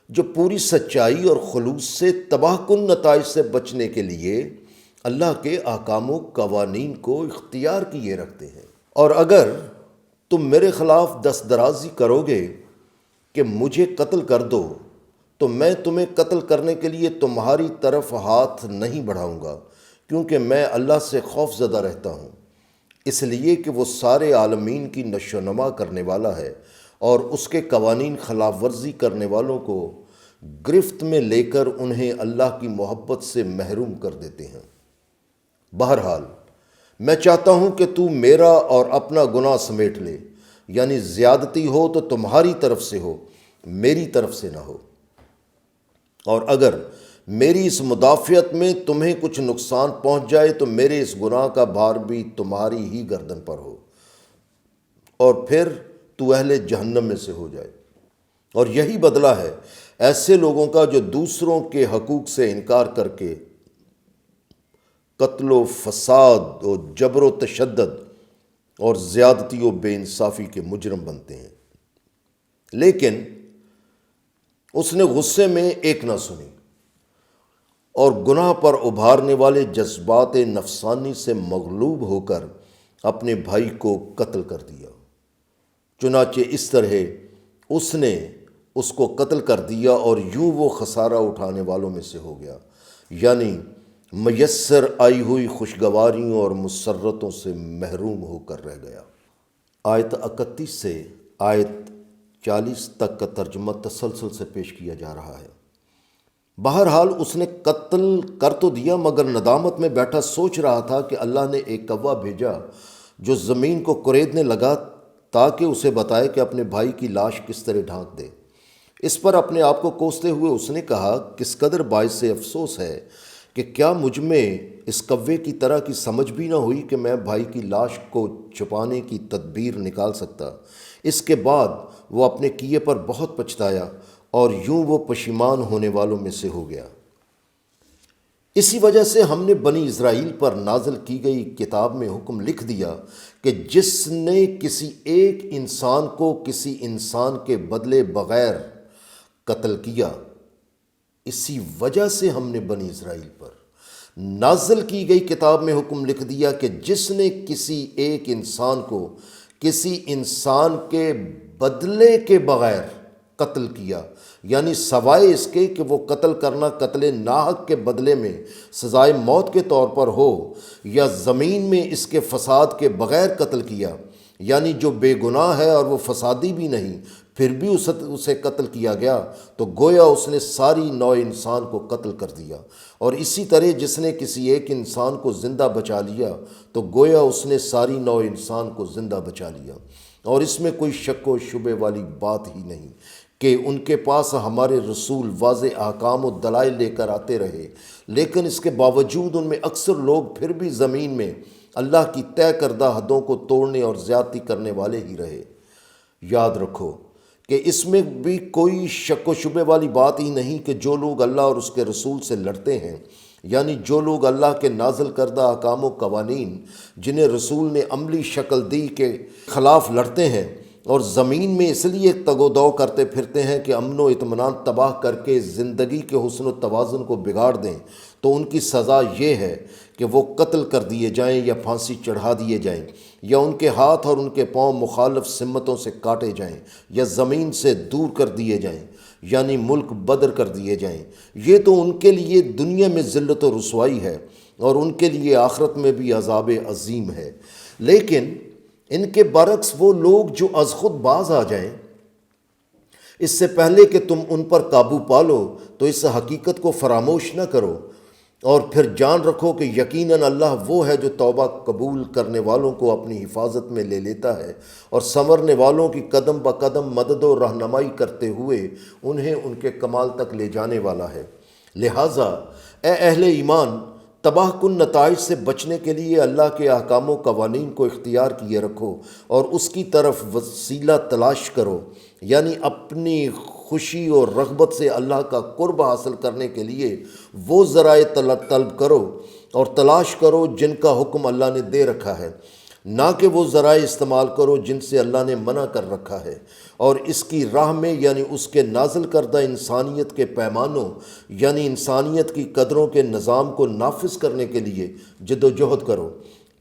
جو پوری سچائی اور خلوص سے تباہ کن نتائج سے بچنے کے لیے اللہ کے احکام و قوانین کو اختیار کیے رکھتے ہیں۔ اور اگر تم میرے خلاف دست درازی کرو گے کہ مجھے قتل کر دو، تو میں تمہیں قتل کرنے کے لیے تمہاری طرف ہاتھ نہیں بڑھاؤں گا، کیونکہ میں اللہ سے خوف زدہ رہتا ہوں، اس لیے کہ وہ سارے عالمین کی نشو و نما کرنے والا ہے، اور اس کے قوانین خلاف ورزی کرنے والوں کو گرفت میں لے کر انہیں اللہ کی محبت سے محروم کر دیتے ہیں۔ بہرحال میں چاہتا ہوں کہ تو میرا اور اپنا گناہ سمیٹ لے، یعنی زیادتی ہو تو تمہاری طرف سے ہو، میری طرف سے نہ ہو، اور اگر میری اس مدافعت میں تمہیں کچھ نقصان پہنچ جائے تو میرے اس گناہ کا بھار بھی تمہاری ہی گردن پر ہو، اور پھر تو اہل جہنم میں سے ہو جائے۔ اور یہی بدلہ ہے ایسے لوگوں کا جو دوسروں کے حقوق سے انکار کر کے قتل و فساد و جبر و تشدد اور زیادتی و بے انصافی کے مجرم بنتے ہیں۔ لیکن اس نے غصے میں ایک نہ سنی، اور گناہ پر ابھارنے والے جذبات نفسانی سے مغلوب ہو کر اپنے بھائی کو قتل کر دیا۔ چنانچہ اس طرح اس نے اس کو قتل کر دیا، اور یوں وہ خسارہ اٹھانے والوں میں سے ہو گیا، یعنی میسر آئی ہوئی خوشگواریوں اور مسرتوں سے محروم ہو کر رہ گیا۔ آیت 31 سے آیت 40 تک کا ترجمہ تسلسل سے پیش کیا جا رہا ہے۔ بہرحال اس نے قتل کر تو دیا، مگر ندامت میں بیٹھا سوچ رہا تھا کہ اللہ نے ایک کوا بھیجا جو زمین کو کریدنے لگا تاکہ اسے بتائے کہ اپنے بھائی کی لاش کس طرح ڈھانک دے۔ اس پر اپنے آپ کو کوستے ہوئے اس نے کہا، کس قدر باعث افسوس ہے کہ کیا مجھ میں اس کوے کی طرح کی سمجھ بھی نہ ہوئی کہ میں بھائی کی لاش کو چھپانے کی تدبیر نکال سکتا۔ اس کے بعد وہ اپنے کیے پر بہت پچھتایا اور یوں وہ پشیمان ہونے والوں میں سے ہو گیا۔ اسی وجہ سے ہم نے بنی اسرائیل پر نازل کی گئی کتاب میں حکم لکھ دیا کہ جس نے کسی ایک انسان کو کسی انسان کے بدلے بغیر قتل کیا، اسی وجہ سے ہم نے بنی اسرائیل پر نازل کی گئی کتاب میں حکم لکھ دیا کہ جس نے کسی ایک انسان کو کسی انسان کے بدلے کے بغیر قتل کیا، یعنی سوائے اس کے کہ وہ قتل کرنا قتل ناحق کے بدلے میں سزائے موت کے طور پر ہو، یا زمین میں اس کے فساد کے بغیر قتل کیا، یعنی جو بے گناہ ہے اور وہ فسادی بھی نہیں پھر بھی اسے قتل کیا گیا، تو گویا اس نے ساری نوع انسان کو قتل کر دیا۔ اور اسی طرح جس نے کسی ایک انسان کو زندہ بچا لیا تو گویا اس نے ساری نوع انسان کو زندہ بچا لیا۔ اور اس میں کوئی شک و شبے والی بات ہی نہیں کہ ان کے پاس ہمارے رسول واضح احکام و دلائل لے کر آتے رہے، لیکن اس کے باوجود ان میں اکثر لوگ پھر بھی زمین میں اللہ کی طے کردہ حدوں کو توڑنے اور زیادتی کرنے والے ہی رہے۔ یاد رکھو کہ اس میں بھی کوئی شک و شبے والی بات ہی نہیں کہ جو لوگ اللہ اور اس کے رسول سے لڑتے ہیں، یعنی جو لوگ اللہ کے نازل کردہ احکام و قوانین جنہیں رسول نے عملی شکل دی کے خلاف لڑتے ہیں اور زمین میں اس لیے تگ و دو کرتے پھرتے ہیں کہ امن و اطمینان تباہ کر کے زندگی کے حسن و توازن کو بگاڑ دیں، تو ان کی سزا یہ ہے کہ وہ قتل کر دیے جائیں یا پھانسی چڑھا دیے جائیں، یا ان کے ہاتھ اور ان کے پاؤں مخالف سمتوں سے کاٹے جائیں، یا زمین سے دور کر دیے جائیں، یعنی ملک بدر کر دیے جائیں۔ یہ تو ان کے لیے دنیا میں ذلت و رسوائی ہے اور ان کے لیے آخرت میں بھی عذاب عظیم ہے۔ لیکن ان کے برعکس وہ لوگ جو از خود باز آ جائیں، اس سے پہلے کہ تم ان پر قابو پالو تو اس حقیقت کو فراموش نہ کرو، اور پھر جان رکھو کہ یقیناً اللہ وہ ہے جو توبہ قبول کرنے والوں کو اپنی حفاظت میں لے لیتا ہے اور سنورنے والوں کی قدم بہ قدم مدد و رہنمائی کرتے ہوئے انہیں ان کے کمال تک لے جانے والا ہے۔ لہٰذا اے اہل ایمان، تباہ کن نتائج سے بچنے کے لیے اللہ کے احکام و قوانین کو اختیار کیے رکھو اور اس کی طرف وسیلہ تلاش کرو، یعنی اپنی خوشی اور رغبت سے اللہ کا قرب حاصل کرنے کے لیے وہ ذرائع طلب کرو اور تلاش کرو جن کا حکم اللہ نے دے رکھا ہے، نہ کہ وہ ذرائع استعمال کرو جن سے اللہ نے منع کر رکھا ہے، اور اس کی راہ میں یعنی اس کے نازل کردہ انسانیت کے پیمانوں یعنی انسانیت کی قدروں کے نظام کو نافذ کرنے کے لیے جد و جہد کرو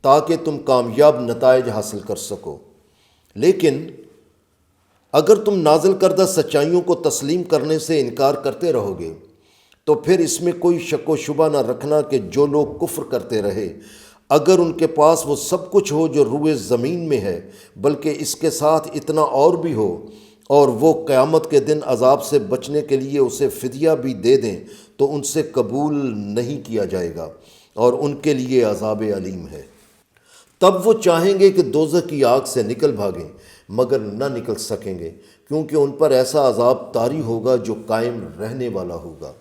تاکہ تم کامیاب نتائج حاصل کر سکو۔ لیکن اگر تم نازل کردہ سچائیوں کو تسلیم کرنے سے انکار کرتے رہو گے تو پھر اس میں کوئی شک و شبہ نہ رکھنا کہ جو لوگ کفر کرتے رہے، اگر ان کے پاس وہ سب کچھ ہو جو روئے زمین میں ہے، بلکہ اس کے ساتھ اتنا اور بھی ہو، اور وہ قیامت کے دن عذاب سے بچنے کے لیے اسے فدیہ بھی دے دیں، تو ان سے قبول نہیں کیا جائے گا اور ان کے لیے عذاب علیم ہے۔ تب وہ چاہیں گے کہ دوزخ کی آگ سے نکل بھاگیں، مگر نہ نکل سکیں گے، کیونکہ ان پر ایسا عذاب طاری ہوگا جو قائم رہنے والا ہوگا۔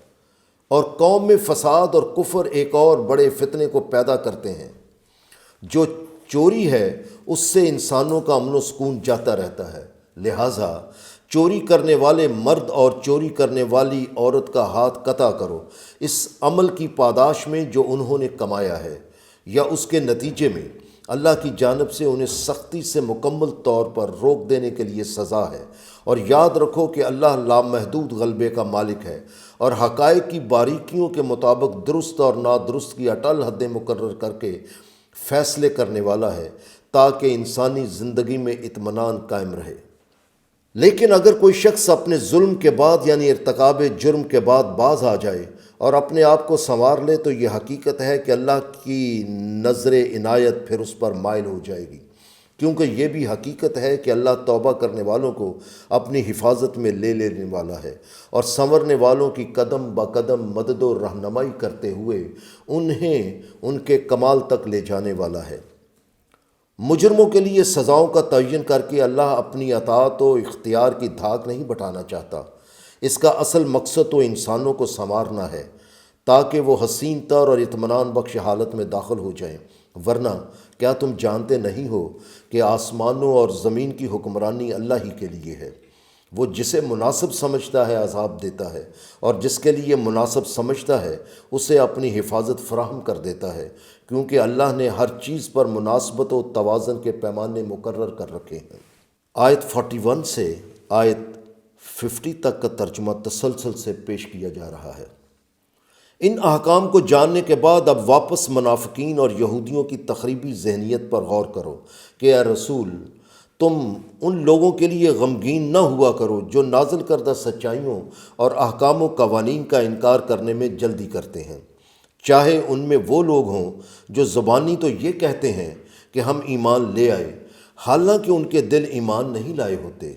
اور قوم میں فساد اور کفر ایک اور بڑے فتنے کو پیدا کرتے ہیں۔ جو چوری ہے اس سے انسانوں کا امن و سکون جاتا رہتا ہے، لہٰذا چوری کرنے والے مرد اور چوری کرنے والی عورت کا ہاتھ قطع کرو اس عمل کی پاداش میں جو انہوں نے کمایا ہے، یا اس کے نتیجے میں اللہ کی جانب سے انہیں سختی سے مکمل طور پر روک دینے کے لیے سزا ہے۔ اور یاد رکھو کہ اللہ لامحدود غلبے کا مالک ہے اور حقائق کی باریکیوں کے مطابق درست اور نادرست کی اٹل حدیں مقرر کر کے فیصلے کرنے والا ہے تاکہ انسانی زندگی میں اطمینان قائم رہے۔ لیکن اگر کوئی شخص اپنے ظلم کے بعد یعنی ارتکاب جرم کے بعد باز آ جائے اور اپنے آپ کو سنوار لے تو یہ حقیقت ہے کہ اللہ کی نظر عنایت پھر اس پر مائل ہو جائے گی، کیونکہ یہ بھی حقیقت ہے کہ اللہ توبہ کرنے والوں کو اپنی حفاظت میں لے لینے والا ہے اور سنورنے والوں کی قدم بقدم مدد و رہنمائی کرتے ہوئے انہیں ان کے کمال تک لے جانے والا ہے۔ مجرموں کے لیے سزاؤں کا تعین کر کے اللہ اپنی اطاعت و اختیار کی دھاک نہیں بٹھانا چاہتا۔ اس کا اصل مقصد تو انسانوں کو سنوارنا ہے تاکہ وہ حسین تر اور اطمینان بخش حالت میں داخل ہو جائیں۔ ورنہ کیا تم جانتے نہیں ہو کہ آسمانوں اور زمین کی حکمرانی اللہ ہی کے لیے ہے؟ وہ جسے مناسب سمجھتا ہے عذاب دیتا ہے اور جس کے لیے مناسب سمجھتا ہے اسے اپنی حفاظت فراہم کر دیتا ہے، کیونکہ اللہ نے ہر چیز پر مناسبت و توازن کے پیمانے مقرر کر رکھے ہیں۔ آیت 41 سے آیت 50 تک کا ترجمہ تسلسل سے پیش کیا جا رہا ہے۔ ان احکام کو جاننے کے بعد اب واپس منافقین اور یہودیوں کی تخریبی ذہنیت پر غور کرو کہ اے رسول، تم ان لوگوں کے لیے غمگین نہ ہوا کرو جو نازل کردہ سچائیوں اور احکام و قوانین کا انکار کرنے میں جلدی کرتے ہیں، چاہے ان میں وہ لوگ ہوں جو زبانی تو یہ کہتے ہیں کہ ہم ایمان لے آئے، حالانکہ ان کے دل ایمان نہیں لائے ہوتے،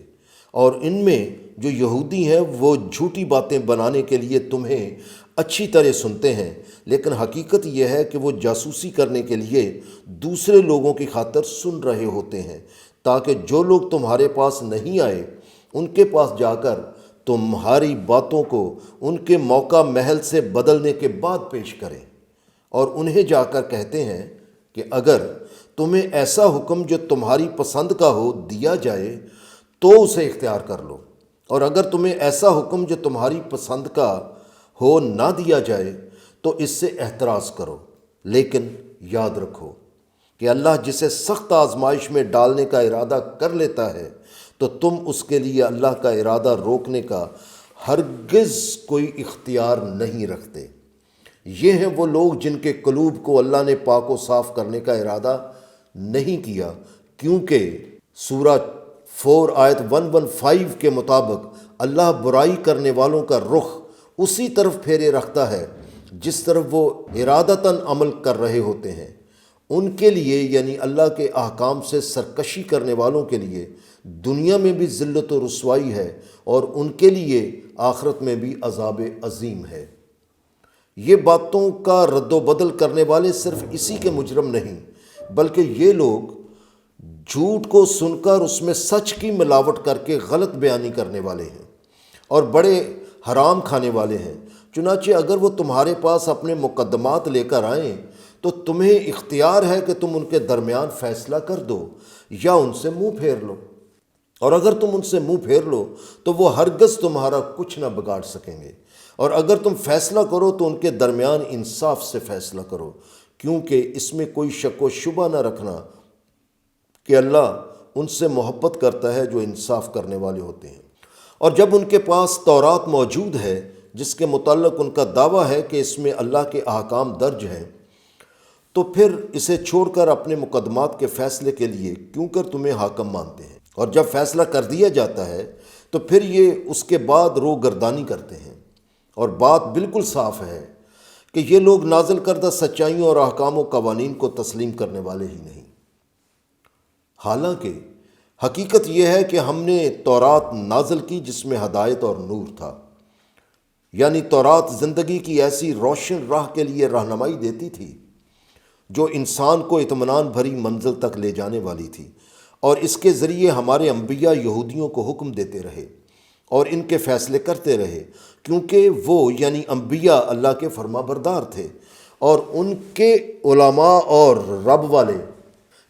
اور ان میں جو یہودی ہیں وہ جھوٹی باتیں بنانے کے لیے تمہیں اچھی طرح سنتے ہیں، لیکن حقیقت یہ ہے کہ وہ جاسوسی کرنے کے لیے دوسرے لوگوں کی خاطر سن رہے ہوتے ہیں، تاکہ جو لوگ تمہارے پاس نہیں آئے ان کے پاس جا کر تمہاری باتوں کو ان کے موقع محل سے بدلنے کے بعد پیش کریں، اور انہیں جا کر کہتے ہیں کہ اگر تمہیں ایسا حکم جو تمہاری پسند کا ہو دیا جائے تو اسے اختیار کر لو، اور اگر تمہیں ایسا حکم جو تمہاری پسند کا ہو نہ دیا جائے تو اس سے احتراز کرو، لیکن یاد رکھو کہ اللہ جسے سخت آزمائش میں ڈالنے کا ارادہ کر لیتا ہے تو تم اس کے لیے اللہ کا ارادہ روکنے کا ہرگز کوئی اختیار نہیں رکھتے۔ یہ ہیں وہ لوگ جن کے قلوب کو اللہ نے پاک و صاف کرنے کا ارادہ نہیں کیا، کیونکہ سورہ 4 آیت 115 کے مطابق اللہ برائی کرنے والوں کا رخ اسی طرف پھیرے رکھتا ہے جس طرف وہ ارادتاً عمل کر رہے ہوتے ہیں۔ ان کے لیے یعنی اللہ کے احکام سے سرکشی کرنے والوں کے لیے دنیا میں بھی ذلت و رسوائی ہے، اور ان کے لیے آخرت میں بھی عذاب عظیم ہے۔ یہ باتوں کا رد و بدل کرنے والے صرف اسی کے مجرم نہیں، بلکہ یہ لوگ جھوٹ کو سن کر اس میں سچ کی ملاوٹ کر کے غلط بیانی کرنے والے ہیں اور بڑے حرام کھانے والے ہیں۔ چنانچہ اگر وہ تمہارے پاس اپنے مقدمات لے کر آئیں تو تمہیں اختیار ہے کہ تم ان کے درمیان فیصلہ کر دو یا ان سے منہ پھیر لو، اور اگر تم ان سے منہ پھیر لو تو وہ ہرگز تمہارا کچھ نہ بگاڑ سکیں گے، اور اگر تم فیصلہ کرو تو ان کے درمیان انصاف سے فیصلہ کرو، کیونکہ اس میں کوئی شک و شبہ نہ رکھنا کہ اللہ ان سے محبت کرتا ہے جو انصاف کرنے والے ہوتے ہیں۔ اور جب ان کے پاس تورات موجود ہے جس کے متعلق ان کا دعویٰ ہے کہ اس میں اللہ کے احکام درج ہیں، تو پھر اسے چھوڑ کر اپنے مقدمات کے فیصلے کے لیے کیوں کر تمہیں حاکم مانتے ہیں، اور جب فیصلہ کر دیا جاتا ہے تو پھر یہ اس کے بعد رو گردانی کرتے ہیں۔ اور بات بالکل صاف ہے کہ یہ لوگ نازل کردہ سچائیوں اور احکام و قوانین کو تسلیم کرنے والے ہی نہیں، حالانکہ حقیقت یہ ہے کہ ہم نے تورات نازل کی جس میں ہدایت اور نور تھا، یعنی تورات زندگی کی ایسی روشن راہ کے لیے رہنمائی دیتی تھی جو انسان کو اطمینان بھری منزل تک لے جانے والی تھی، اور اس کے ذریعے ہمارے انبیاء یہودیوں کو حکم دیتے رہے اور ان کے فیصلے کرتے رہے، کیونکہ وہ یعنی انبیاء اللہ کے فرما بردار تھے، اور ان کے علماء اور رب والے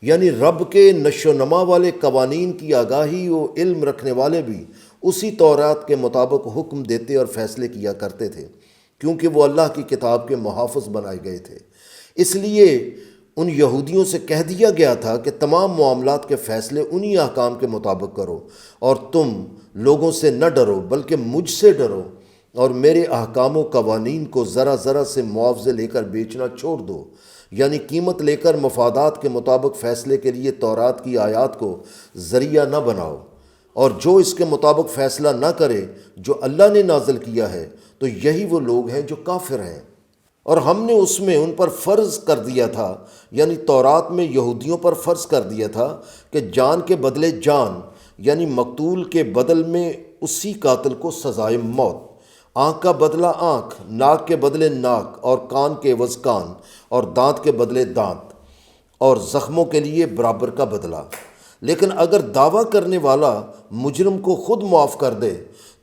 یعنی رب کے نشو و نما والے قوانین کی آگاہی و علم رکھنے والے بھی اسی تورات کے مطابق حکم دیتے اور فیصلے کیا کرتے تھے، کیونکہ وہ اللہ کی کتاب کے محافظ بنائے گئے تھے۔ اس لیے ان یہودیوں سے کہہ دیا گیا تھا کہ تمام معاملات کے فیصلے انہی احکام کے مطابق کرو، اور تم لوگوں سے نہ ڈرو بلکہ مجھ سے ڈرو، اور میرے احکام و قوانین کو ذرا ذرا سے معاوضے لے کر بیچنا چھوڑ دو، یعنی قیمت لے کر مفادات کے مطابق فیصلے کے لیے تورات کی آیات کو ذریعہ نہ بناؤ، اور جو اس کے مطابق فیصلہ نہ کرے جو اللہ نے نازل کیا ہے تو یہی وہ لوگ ہیں جو کافر ہیں۔ اور ہم نے اس میں ان پر فرض کر دیا تھا، یعنی تورات میں یہودیوں پر فرض کر دیا تھا کہ جان کے بدلے جان، یعنی مقتول کے بدل میں اسی قاتل کو سزائے موت، آنکھ کا بدلہ آنکھ، ناک کے بدلے ناک، اور کان کے عوض کان، اور دانت کے بدلے دانت، اور زخموں کے لیے برابر کا بدلہ۔ لیکن اگر دعویٰ کرنے والا مجرم کو خود معاف کر دے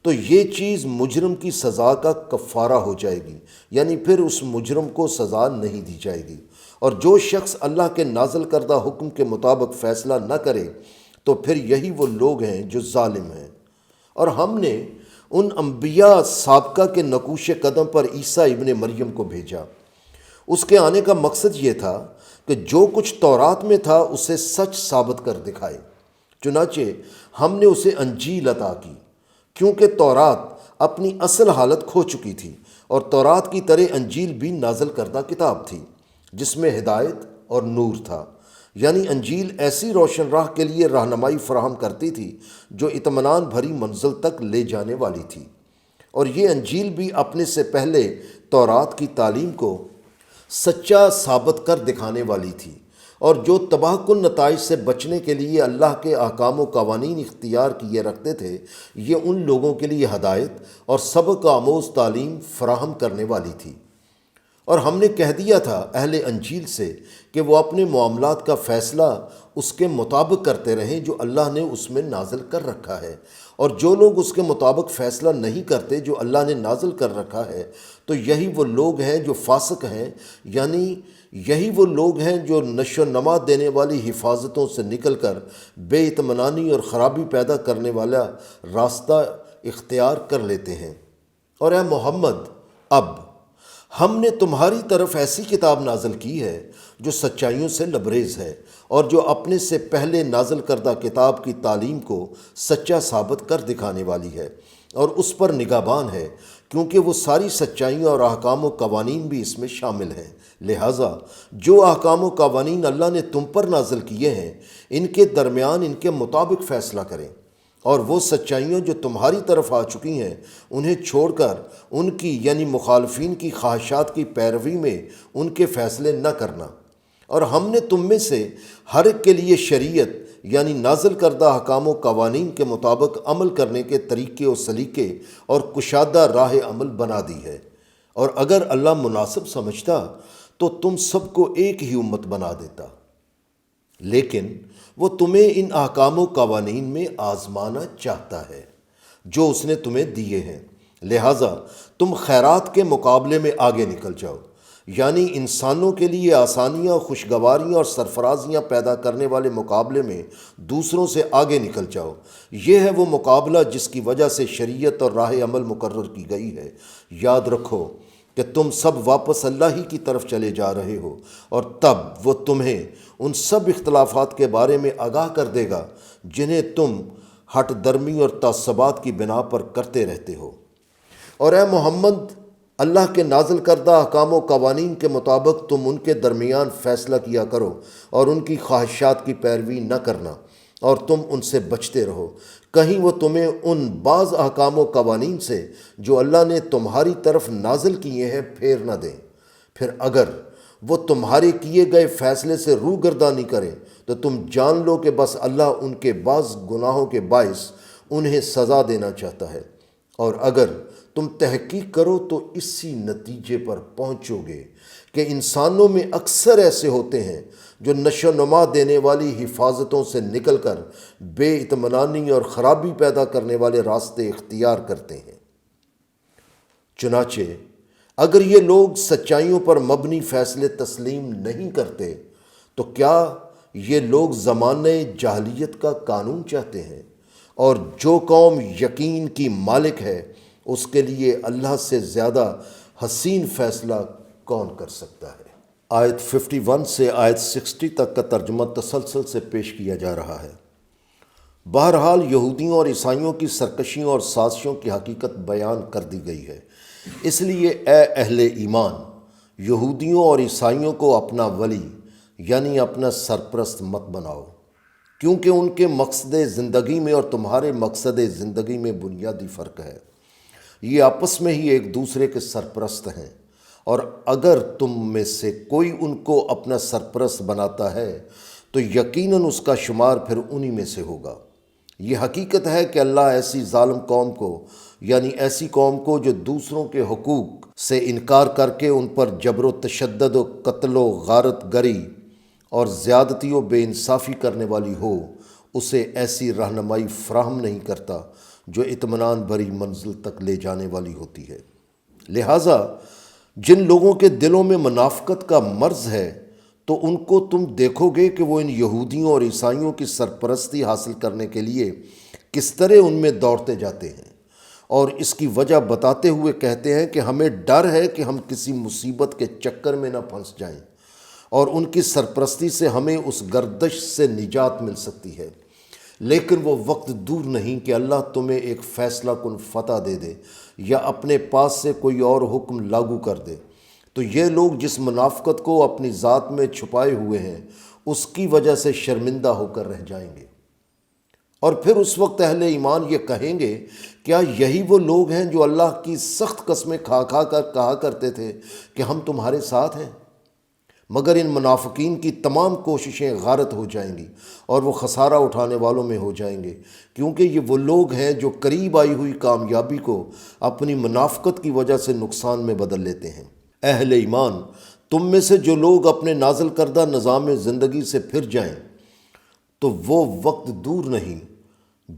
تو یہ چیز مجرم کی سزا کا کفارہ ہو جائے گی، یعنی پھر اس مجرم کو سزا نہیں دی جائے گی۔ اور جو شخص اللہ کے نازل کردہ حکم کے مطابق فیصلہ نہ کرے تو پھر یہی وہ لوگ ہیں جو ظالم ہیں۔ اور ہم نے ان انبیاء سابقہ کے نقوش قدم پر عیسیٰ ابن مریم کو بھیجا۔ اس کے آنے کا مقصد یہ تھا کہ جو کچھ تورات میں تھا اسے سچ ثابت کر دکھائے۔ چنانچہ ہم نے اسے انجیل عطا کی، کیونکہ تورات اپنی اصل حالت کھو چکی تھی، اور تورات کی طرح انجیل بھی نازل کردہ کتاب تھی جس میں ہدایت اور نور تھا۔ یعنی انجیل ایسی روشن راہ کے لیے رہنمائی فراہم کرتی تھی جو اطمینان بھری منزل تک لے جانے والی تھی، اور یہ انجیل بھی اپنے سے پہلے تورات کی تعلیم کو سچا ثابت کر دکھانے والی تھی، اور جو تباہ کن نتائج سے بچنے کے لیے اللہ کے احکام و قوانین اختیار کیے رکھتے تھے، یہ ان لوگوں کے لیے ہدایت اور سبق آموز تعلیم فراہم کرنے والی تھی۔ اور ہم نے کہہ دیا تھا اہل انجیل سے کہ وہ اپنے معاملات کا فیصلہ اس کے مطابق کرتے رہیں جو اللہ نے اس میں نازل کر رکھا ہے، اور جو لوگ اس کے مطابق فیصلہ نہیں کرتے جو اللہ نے نازل کر رکھا ہے تو یہی وہ لوگ ہیں جو فاسق ہیں، یعنی یہی وہ لوگ ہیں جو نشو و نما دینے والی حفاظتوں سے نکل کر بے اطمینانی اور خرابی پیدا کرنے والا راستہ اختیار کر لیتے ہیں۔ اور اے محمد، اب ہم نے تمہاری طرف ایسی کتاب نازل کی ہے جو سچائیوں سے لبریز ہے، اور جو اپنے سے پہلے نازل کردہ کتاب کی تعلیم کو سچا ثابت کر دکھانے والی ہے، اور اس پر نگہبان ہے، کیونکہ وہ ساری سچائیوں اور احکام و قوانین بھی اس میں شامل ہیں۔ لہٰذا جو احکام و قوانین اللہ نے تم پر نازل کیے ہیں ان کے درمیان ان کے مطابق فیصلہ کریں، اور وہ سچائیوں جو تمہاری طرف آ چکی ہیں انہیں چھوڑ کر ان کی یعنی مخالفین کی خواہشات کی پیروی میں ان کے فیصلے نہ کرنا۔ اور ہم نے تم میں سے ہر ایک کے لیے شریعت یعنی نازل کردہ احکام و قوانین کے مطابق عمل کرنے کے طریقے و سلیقے اور کشادہ راہ عمل بنا دی ہے، اور اگر اللہ مناسب سمجھتا تو تم سب کو ایک ہی امت بنا دیتا، لیکن وہ تمہیں ان احکام و قوانین میں آزمانا چاہتا ہے جو اس نے تمہیں دیے ہیں۔ لہٰذا تم خیرات کے مقابلے میں آگے نکل جاؤ، یعنی انسانوں کے لیے آسانیاں، خوشگواریاں اور سرفرازیاں پیدا کرنے والے مقابلے میں دوسروں سے آگے نکل جاؤ۔ یہ ہے وہ مقابلہ جس کی وجہ سے شریعت اور راہ عمل مقرر کی گئی ہے۔ یاد رکھو کہ تم سب واپس اللہ ہی کی طرف چلے جا رہے ہو، اور تب وہ تمہیں ان سب اختلافات کے بارے میں آگاہ کر دے گا جنہیں تم ہٹ درمی اور تعصبات کی بنا پر کرتے رہتے ہو۔ اور اے محمد، اللہ کے نازل کردہ احکام و قوانین کے مطابق تم ان کے درمیان فیصلہ کیا کرو، اور ان کی خواہشات کی پیروی نہ کرنا، اور تم ان سے بچتے رہو، کہیں وہ تمہیں ان بعض احکام و قوانین سے جو اللہ نے تمہاری طرف نازل کیے ہیں پھیر نہ دیں۔ پھر اگر وہ تمہارے کیے گئے فیصلے سے روگردانی کریں تو تم جان لو کہ بس اللہ ان کے بعض گناہوں کے باعث انہیں سزا دینا چاہتا ہے، اور اگر تم تحقیق کرو تو اسی نتیجے پر پہنچو گے کہ انسانوں میں اکثر ایسے ہوتے ہیں جو نشو و نما دینے والی حفاظتوں سے نکل کر بے اطمینانی اور خرابی پیدا کرنے والے راستے اختیار کرتے ہیں۔ چنانچہ اگر یہ لوگ سچائیوں پر مبنی فیصلے تسلیم نہیں کرتے تو کیا یہ لوگ زمانۂ جاہلیت کا قانون چاہتے ہیں؟ اور جو قوم یقین کی مالک ہے اس کے لیے اللہ سے زیادہ حسین فیصلہ کون کر سکتا ہے؟ آیت 51 سے آیت 60 تک کا ترجمہ تسلسل سے پیش کیا جا رہا ہے۔ بہرحال یہودیوں اور عیسائیوں کی سرکشیوں اور سازشوں کی حقیقت بیان کر دی گئی ہے، اس لیے اے اہل ایمان، یہودیوں اور عیسائیوں کو اپنا ولی یعنی اپنا سرپرست مت بناؤ، کیونکہ ان کے مقصد زندگی میں اور تمہارے مقصد زندگی میں بنیادی فرق ہے۔ یہ آپس میں ہی ایک دوسرے کے سرپرست ہیں، اور اگر تم میں سے کوئی ان کو اپنا سرپرست بناتا ہے تو یقیناً اس کا شمار پھر انہی میں سے ہوگا۔ یہ حقیقت ہے کہ اللہ ایسی ظالم قوم کو، یعنی ایسی قوم کو جو دوسروں کے حقوق سے انکار کر کے ان پر جبر و تشدد و قتل و غارت گری اور زیادتی و بے انصافی کرنے والی ہو، اسے ایسی رہنمائی فراہم نہیں کرتا جو اطمینان بھری منزل تک لے جانے والی ہوتی ہے۔ لہٰذا جن لوگوں کے دلوں میں منافقت کا مرض ہے تو ان کو تم دیکھو گے کہ وہ ان یہودیوں اور عیسائیوں کی سرپرستی حاصل کرنے کے لیے کس طرح ان میں دوڑتے جاتے ہیں، اور اس کی وجہ بتاتے ہوئے کہتے ہیں کہ ہمیں ڈر ہے کہ ہم کسی مصیبت کے چکر میں نہ پھنس جائیں، اور ان کی سرپرستی سے ہمیں اس گردش سے نجات مل سکتی ہے۔ لیکن وہ وقت دور نہیں کہ اللہ تمہیں ایک فیصلہ کن فتح دے دے یا اپنے پاس سے کوئی اور حکم لاگو کر دے، تو یہ لوگ جس منافقت کو اپنی ذات میں چھپائے ہوئے ہیں اس کی وجہ سے شرمندہ ہو کر رہ جائیں گے۔ اور پھر اس وقت اہل ایمان یہ کہیں گے، کیا یہی وہ لوگ ہیں جو اللہ کی سخت قسمیں کھا کھا کر کہا کرتے تھے کہ ہم تمہارے ساتھ ہیں؟ مگر ان منافقین کی تمام کوششیں غارت ہو جائیں گی اور وہ خسارہ اٹھانے والوں میں ہو جائیں گے، کیونکہ یہ وہ لوگ ہیں جو قریب آئی ہوئی کامیابی کو اپنی منافقت کی وجہ سے نقصان میں بدل لیتے ہیں۔ اہل ایمان، تم میں سے جو لوگ اپنے نازل کردہ نظام زندگی سے پھر جائیں تو وہ وقت دور نہیں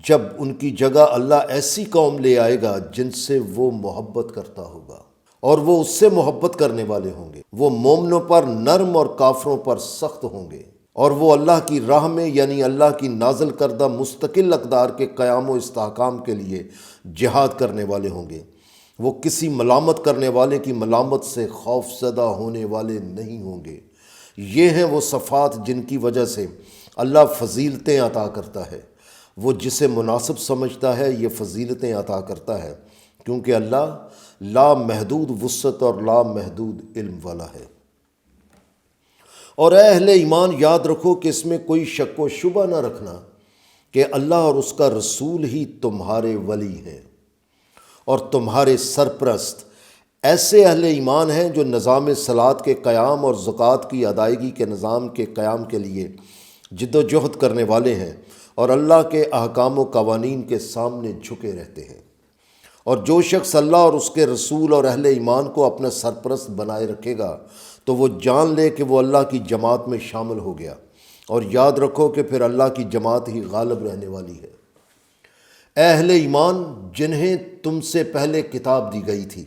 جب ان کی جگہ اللہ ایسی قوم لے آئے گا جن سے وہ محبت کرتا ہوگا، اور وہ اس سے محبت کرنے والے ہوں گے۔ وہ مومنوں پر نرم اور کافروں پر سخت ہوں گے، اور وہ اللہ کی راہ میں، یعنی اللہ کی نازل کردہ مستقل اقدار کے قیام و استحکام کے لیے جہاد کرنے والے ہوں گے۔ وہ کسی ملامت کرنے والے کی ملامت سے خوف زدہ ہونے والے نہیں ہوں گے۔ یہ ہیں وہ صفات جن کی وجہ سے اللہ فضیلتیں عطا کرتا ہے۔ وہ جسے مناسب سمجھتا ہے یہ فضیلتیں عطا کرتا ہے، کیونکہ اللہ لا محدود وسعت اور لا محدود علم والا ہے۔ اور اے اہل ایمان، یاد رکھو کہ اس میں کوئی شک و شبہ نہ رکھنا کہ اللہ اور اس کا رسول ہی تمہارے ولی ہیں اور تمہارے سرپرست ایسے اہل ایمان ہیں جو نظام صلاۃ کے قیام اور زکوٰۃ کی ادائیگی کے نظام کے قیام کے لیے جد و جہد کرنے والے ہیں اور اللہ کے احکام و قوانین کے سامنے جھکے رہتے ہیں۔ اور جو شخص اللہ اور اس کے رسول اور اہل ایمان کو اپنا سرپرست بنائے رکھے گا تو وہ جان لے کہ وہ اللہ کی جماعت میں شامل ہو گیا، اور یاد رکھو کہ پھر اللہ کی جماعت ہی غالب رہنے والی ہے۔ اے اہل ایمان، جنہیں تم سے پہلے کتاب دی گئی تھی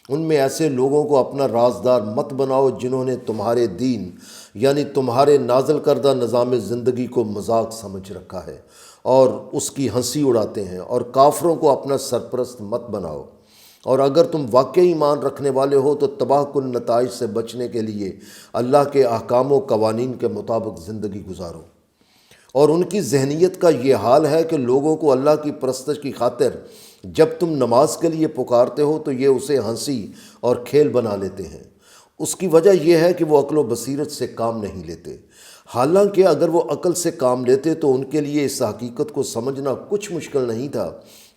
ان میں ایسے لوگوں کو اپنا رازدار مت بناؤ جنہوں نے تمہارے دین، یعنی تمہارے نازل کردہ نظام زندگی کو مذاق سمجھ رکھا ہے اور اس کی ہنسی اڑاتے ہیں، اور کافروں کو اپنا سرپرست مت بناؤ۔ اور اگر تم واقعی ایمان رکھنے والے ہو تو تباہ کن نتائج سے بچنے کے لیے اللہ کے احکام و قوانین کے مطابق زندگی گزارو۔ اور ان کی ذہنیت کا یہ حال ہے کہ لوگوں کو اللہ کی پرستش کی خاطر جب تم نماز کے لیے پکارتے ہو تو یہ اسے ہنسی اور کھیل بنا لیتے ہیں۔ اس کی وجہ یہ ہے کہ وہ عقل و بصیرت سے کام نہیں لیتے، حالانکہ اگر وہ عقل سے کام لیتے تو ان کے لیے اس حقیقت کو سمجھنا کچھ مشکل نہیں تھا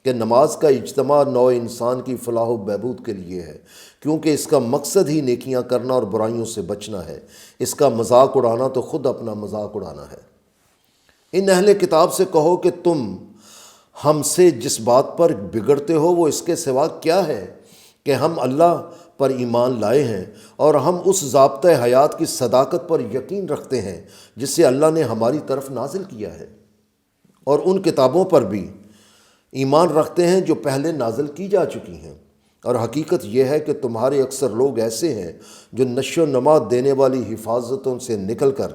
کہ نماز کا اجتماع نوع انسان کی فلاح و بہبود کے لیے ہے، کیونکہ اس کا مقصد ہی نیکیاں کرنا اور برائیوں سے بچنا ہے۔ اس کا مذاق اڑانا تو خود اپنا مذاق اڑانا ہے۔ ان اہل کتاب سے کہو کہ تم ہم سے جس بات پر بگڑتے ہو وہ اس کے سوا کیا ہے کہ ہم اللہ پر ایمان لائے ہیں اور ہم اس ضابطۂ حیات کی صداقت پر یقین رکھتے ہیں جسے اللہ نے ہماری طرف نازل کیا ہے، اور ان کتابوں پر بھی ایمان رکھتے ہیں جو پہلے نازل کی جا چکی ہیں۔ اور حقیقت یہ ہے کہ تمہارے اکثر لوگ ایسے ہیں جو نشو و نما دینے والی حفاظتوں سے نکل کر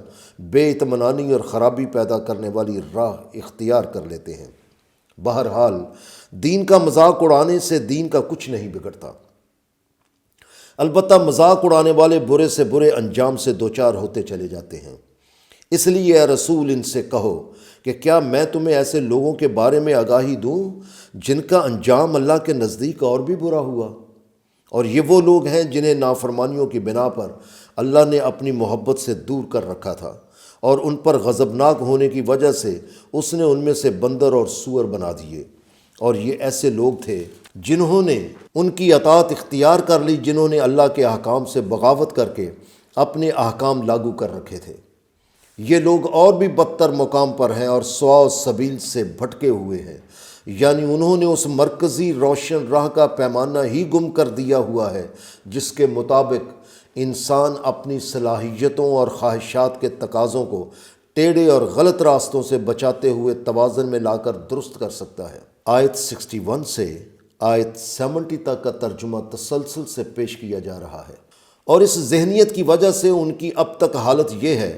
بے اطمینانی اور خرابی پیدا کرنے والی راہ اختیار کر لیتے ہیں۔ بہرحال دین کا مذاق اڑانے سے دین کا کچھ نہیں بگڑتا، البتہ مذاق اڑانے والے برے سے برے انجام سے دوچار ہوتے چلے جاتے ہیں۔ اس لیے اے رسول ان سے کہو کہ کیا میں تمہیں ایسے لوگوں کے بارے میں آگاہی دوں جن کا انجام اللہ کے نزدیک اور بھی برا ہوا؟ اور یہ وہ لوگ ہیں جنہیں نافرمانیوں کی بنا پر اللہ نے اپنی محبت سے دور کر رکھا تھا، اور ان پر غضبناک ہونے کی وجہ سے اس نے ان میں سے بندر اور سور بنا دیے، اور یہ ایسے لوگ تھے جنہوں نے ان کی اطاعت اختیار کر لی، جنہوں نے اللہ کے احکام سے بغاوت کر کے اپنے احکام لاگو کر رکھے تھے۔ یہ لوگ اور بھی بدتر مقام پر ہیں اور سواء سبیل سے بھٹکے ہوئے ہیں، یعنی انہوں نے اس مرکزی روشن راہ کا پیمانہ ہی گم کر دیا ہوا ہے جس کے مطابق انسان اپنی صلاحیتوں اور خواہشات کے تقاضوں کو ٹیڑھے اور غلط راستوں سے بچاتے ہوئے توازن میں لا کر درست کر سکتا ہے۔ آیت 61 سے آیت 70 تک کا ترجمہ تسلسل سے پیش کیا جا رہا ہے، اور اس ذہنیت کی وجہ سے ان کی اب تک حالت یہ ہے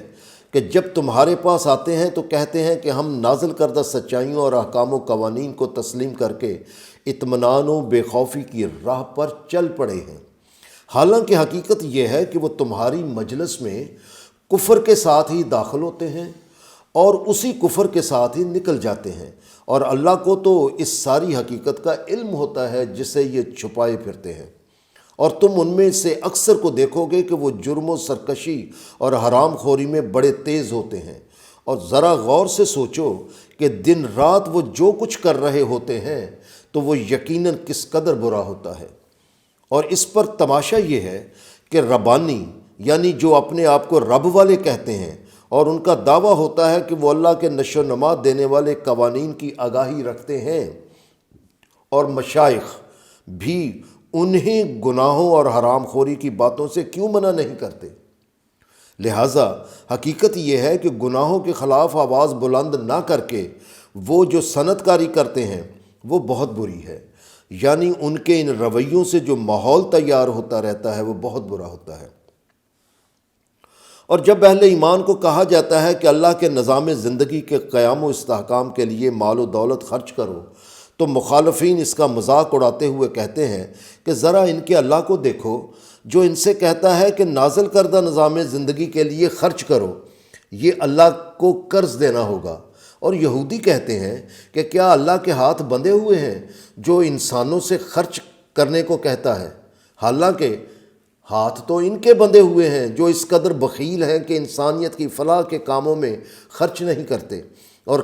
کہ جب تمہارے پاس آتے ہیں تو کہتے ہیں کہ ہم نازل کردہ سچائیوں اور احکام و قوانین کو تسلیم کر کے اطمینان و بے خوفی کی راہ پر چل پڑے ہیں، حالانکہ حقیقت یہ ہے کہ وہ تمہاری مجلس میں کفر کے ساتھ ہی داخل ہوتے ہیں اور اسی کفر کے ساتھ ہی نکل جاتے ہیں، اور اللہ کو تو اس ساری حقیقت کا علم ہوتا ہے جسے یہ چھپائے پھرتے ہیں، اور تم ان میں سے اکثر کو دیکھو گے کہ وہ جرم و سرکشی اور حرام خوری میں بڑے تیز ہوتے ہیں، اور ذرا غور سے سوچو کہ دن رات وہ جو کچھ کر رہے ہوتے ہیں تو وہ یقیناً کس قدر برا ہوتا ہے۔ اور اس پر تماشا یہ ہے کہ ربانی یعنی جو اپنے آپ کو رب والے کہتے ہیں اور ان کا دعویٰ ہوتا ہے کہ وہ اللہ کے نشو و نما دینے والے قوانین کی آگاہی رکھتے ہیں، اور مشائخ بھی انہیں گناہوں اور حرام خوری کی باتوں سے کیوں منع نہیں کرتے؟ لہٰذا حقیقت یہ ہے کہ گناہوں کے خلاف آواز بلند نہ کر کے وہ جو صنعت کاری کرتے ہیں وہ بہت بری ہے، یعنی ان کے ان رویوں سے جو ماحول تیار ہوتا رہتا ہے وہ بہت برا ہوتا ہے۔ اور جب اہل ایمان کو کہا جاتا ہے کہ اللہ کے نظام زندگی کے قیام و استحکام کے لیے مال و دولت خرچ کرو، تو مخالفین اس کا مذاق اڑاتے ہوئے کہتے ہیں کہ ذرا ان کے اللہ کو دیکھو جو ان سے کہتا ہے کہ نازل کردہ نظام زندگی کے لیے خرچ کرو، یہ اللہ کو قرض دینا ہوگا۔ اور یہودی کہتے ہیں کہ کیا اللہ کے ہاتھ بندھے ہوئے ہیں جو انسانوں سے خرچ کرنے کو کہتا ہے؟ حالانکہ ہاتھ تو ان کے بندھے ہوئے ہیں جو اس قدر بخیل ہیں کہ انسانیت کی فلاح کے کاموں میں خرچ نہیں کرتے، اور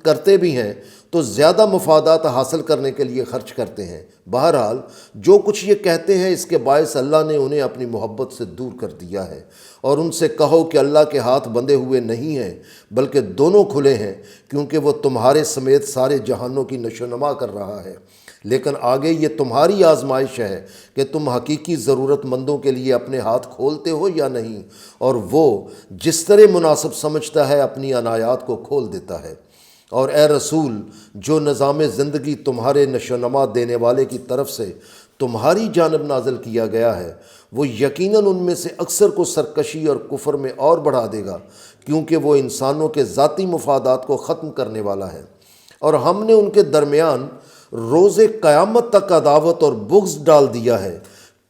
کرتے بھی ہیں تو زیادہ مفادات حاصل کرنے کے لیے خرچ کرتے ہیں۔ بہرحال جو کچھ یہ کہتے ہیں اس کے باعث اللہ نے انہیں اپنی محبت سے دور کر دیا ہے، اور ان سے کہو کہ اللہ کے ہاتھ بندھے ہوئے نہیں ہیں بلکہ دونوں کھلے ہیں، کیونکہ وہ تمہارے سمیت سارے جہانوں کی نشو و نما کر رہا ہے، لیکن آگے یہ تمہاری آزمائش ہے کہ تم حقیقی ضرورت مندوں کے لیے اپنے ہاتھ کھولتے ہو یا نہیں، اور وہ جس طرح مناسب سمجھتا ہے اپنی عنایات کو کھول دیتا ہے۔ اور اے رسول، جو نظام زندگی تمہارے نشو و نما دینے والے کی طرف سے تمہاری جانب نازل کیا گیا ہے، وہ یقیناً ان میں سے اکثر کو سرکشی اور کفر میں اور بڑھا دے گا، کیونکہ وہ انسانوں کے ذاتی مفادات کو ختم کرنے والا ہے، اور ہم نے ان کے درمیان روز قیامت تک عداوت اور بغض ڈال دیا ہے،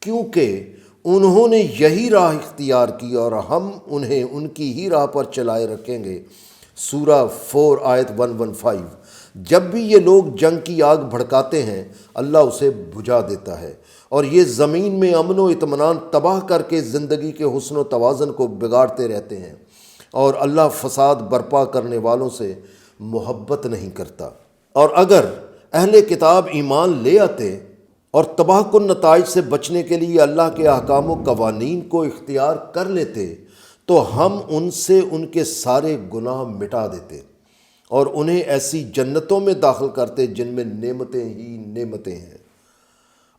کیونکہ انہوں نے یہی راہ اختیار کی اور ہم انہیں ان کی ہی راہ پر چلائے رکھیں گے۔ سورہ 4 آیت 115۔ جب بھی یہ لوگ جنگ کی آگ بھڑکاتے ہیں اللہ اسے بجھا دیتا ہے، اور یہ زمین میں امن و اطمینان تباہ کر کے زندگی کے حسن و توازن کو بگاڑتے رہتے ہیں، اور اللہ فساد برپا کرنے والوں سے محبت نہیں کرتا۔ اور اگر اہل کتاب ایمان لے آتے اور تباہ کن نتائج سے بچنے کے لیے اللہ کے احکام و قوانین کو اختیار کر لیتے تو ہم ان سے ان کے سارے گناہ مٹا دیتے اور انہیں ایسی جنتوں میں داخل کرتے جن میں نعمتیں ہی نعمتیں ہیں۔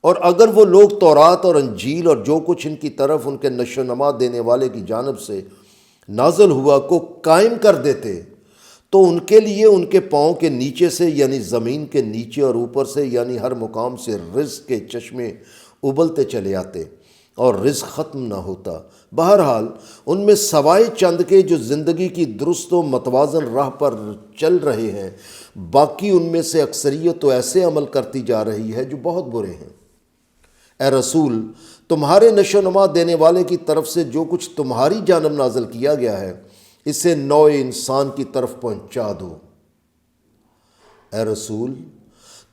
اور اگر وہ لوگ تورات اور انجیل اور جو کچھ ان کی طرف ان کے نشو و نما دینے والے کی جانب سے نازل ہوا کو قائم کر دیتے تو ان کے لیے ان کے پاؤں کے نیچے سے یعنی زمین کے نیچے اور اوپر سے یعنی ہر مقام سے رزق کے چشمے ابلتے چلے آتے اور رزق ختم نہ ہوتا۔ بہرحال ان میں سوائے چند کے جو زندگی کی درست و متوازن راہ پر چل رہے ہیں، باقی ان میں سے اکثریت تو ایسے عمل کرتی جا رہی ہے جو بہت برے ہیں۔ اے رسول، تمہارے نشو و نما دینے والے کی طرف سے جو کچھ تمہاری جانب نازل کیا گیا ہے اسے نوع انسان کی طرف پہنچا دو۔ اے رسول،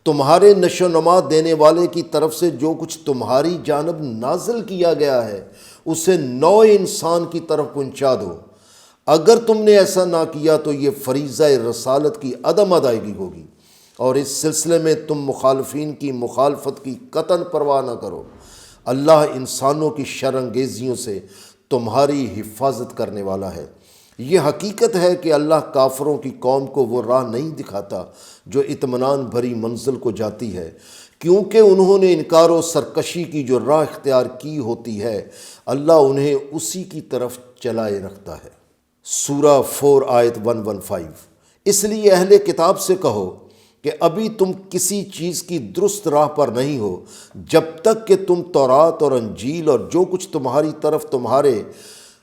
تمہارے نشو و نما دینے والے کی طرف سے جو کچھ تمہاری جانب نازل کیا گیا ہے اسے نوع انسان کی طرف پہنچا دو۔ اگر تم نے ایسا نہ کیا تو یہ فریضہ رسالت کی عدم ادائیگی ہوگی، اور اس سلسلے میں تم مخالفین کی مخالفت کی قطعاً پرواہ نہ کرو۔ اللہ انسانوں کی شر انگیزیوں سے تمہاری حفاظت کرنے والا ہے۔ یہ حقیقت ہے کہ اللہ کافروں کی قوم کو وہ راہ نہیں دکھاتا جو اطمینان بھری منزل کو جاتی ہے، کیونکہ انہوں نے انکار و سرکشی کی جو راہ اختیار کی ہوتی ہے، اللہ انہیں اسی کی طرف چلائے رکھتا ہے۔ سورہ 4 آیت 115۔ اس لیے اہل کتاب سے کہو کہ ابھی تم کسی چیز کی درست راہ پر نہیں ہو جب تک کہ تم تورات اور انجیل اور جو کچھ تمہاری طرف تمہارے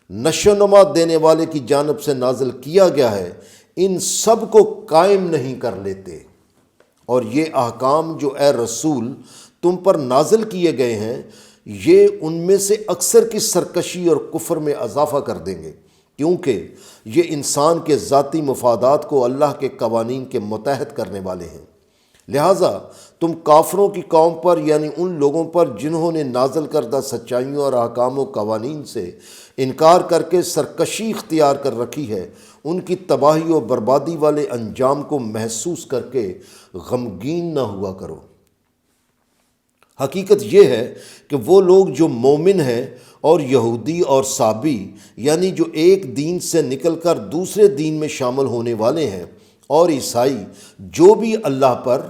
نشو و نما دینے والے کی جانب سے نازل کیا گیا ہے ان سب کو قائم نہیں کر لیتے۔ اور یہ احکام جو اے رسول تم پر نازل کیے گئے ہیں، یہ ان میں سے اکثر کی سرکشی اور کفر میں اضافہ کر دیں گے، کیونکہ یہ انسان کے ذاتی مفادات کو اللہ کے قوانین کے متحد کرنے والے ہیں۔ لہٰذا تم کافروں کی قوم پر، یعنی ان لوگوں پر جنہوں نے نازل کردہ سچائیوں اور احکام و قوانین سے انکار کر کے سرکشی اختیار کر رکھی ہے، ان کی تباہی و بربادی والے انجام کو محسوس کر کے غمگین نہ ہوا کرو۔ حقیقت یہ ہے کہ وہ لوگ جو مومن ہیں اور یہودی اور صابی، یعنی جو ایک دین سے نکل کر دوسرے دین میں شامل ہونے والے ہیں، اور عیسائی جو بھی اللہ پر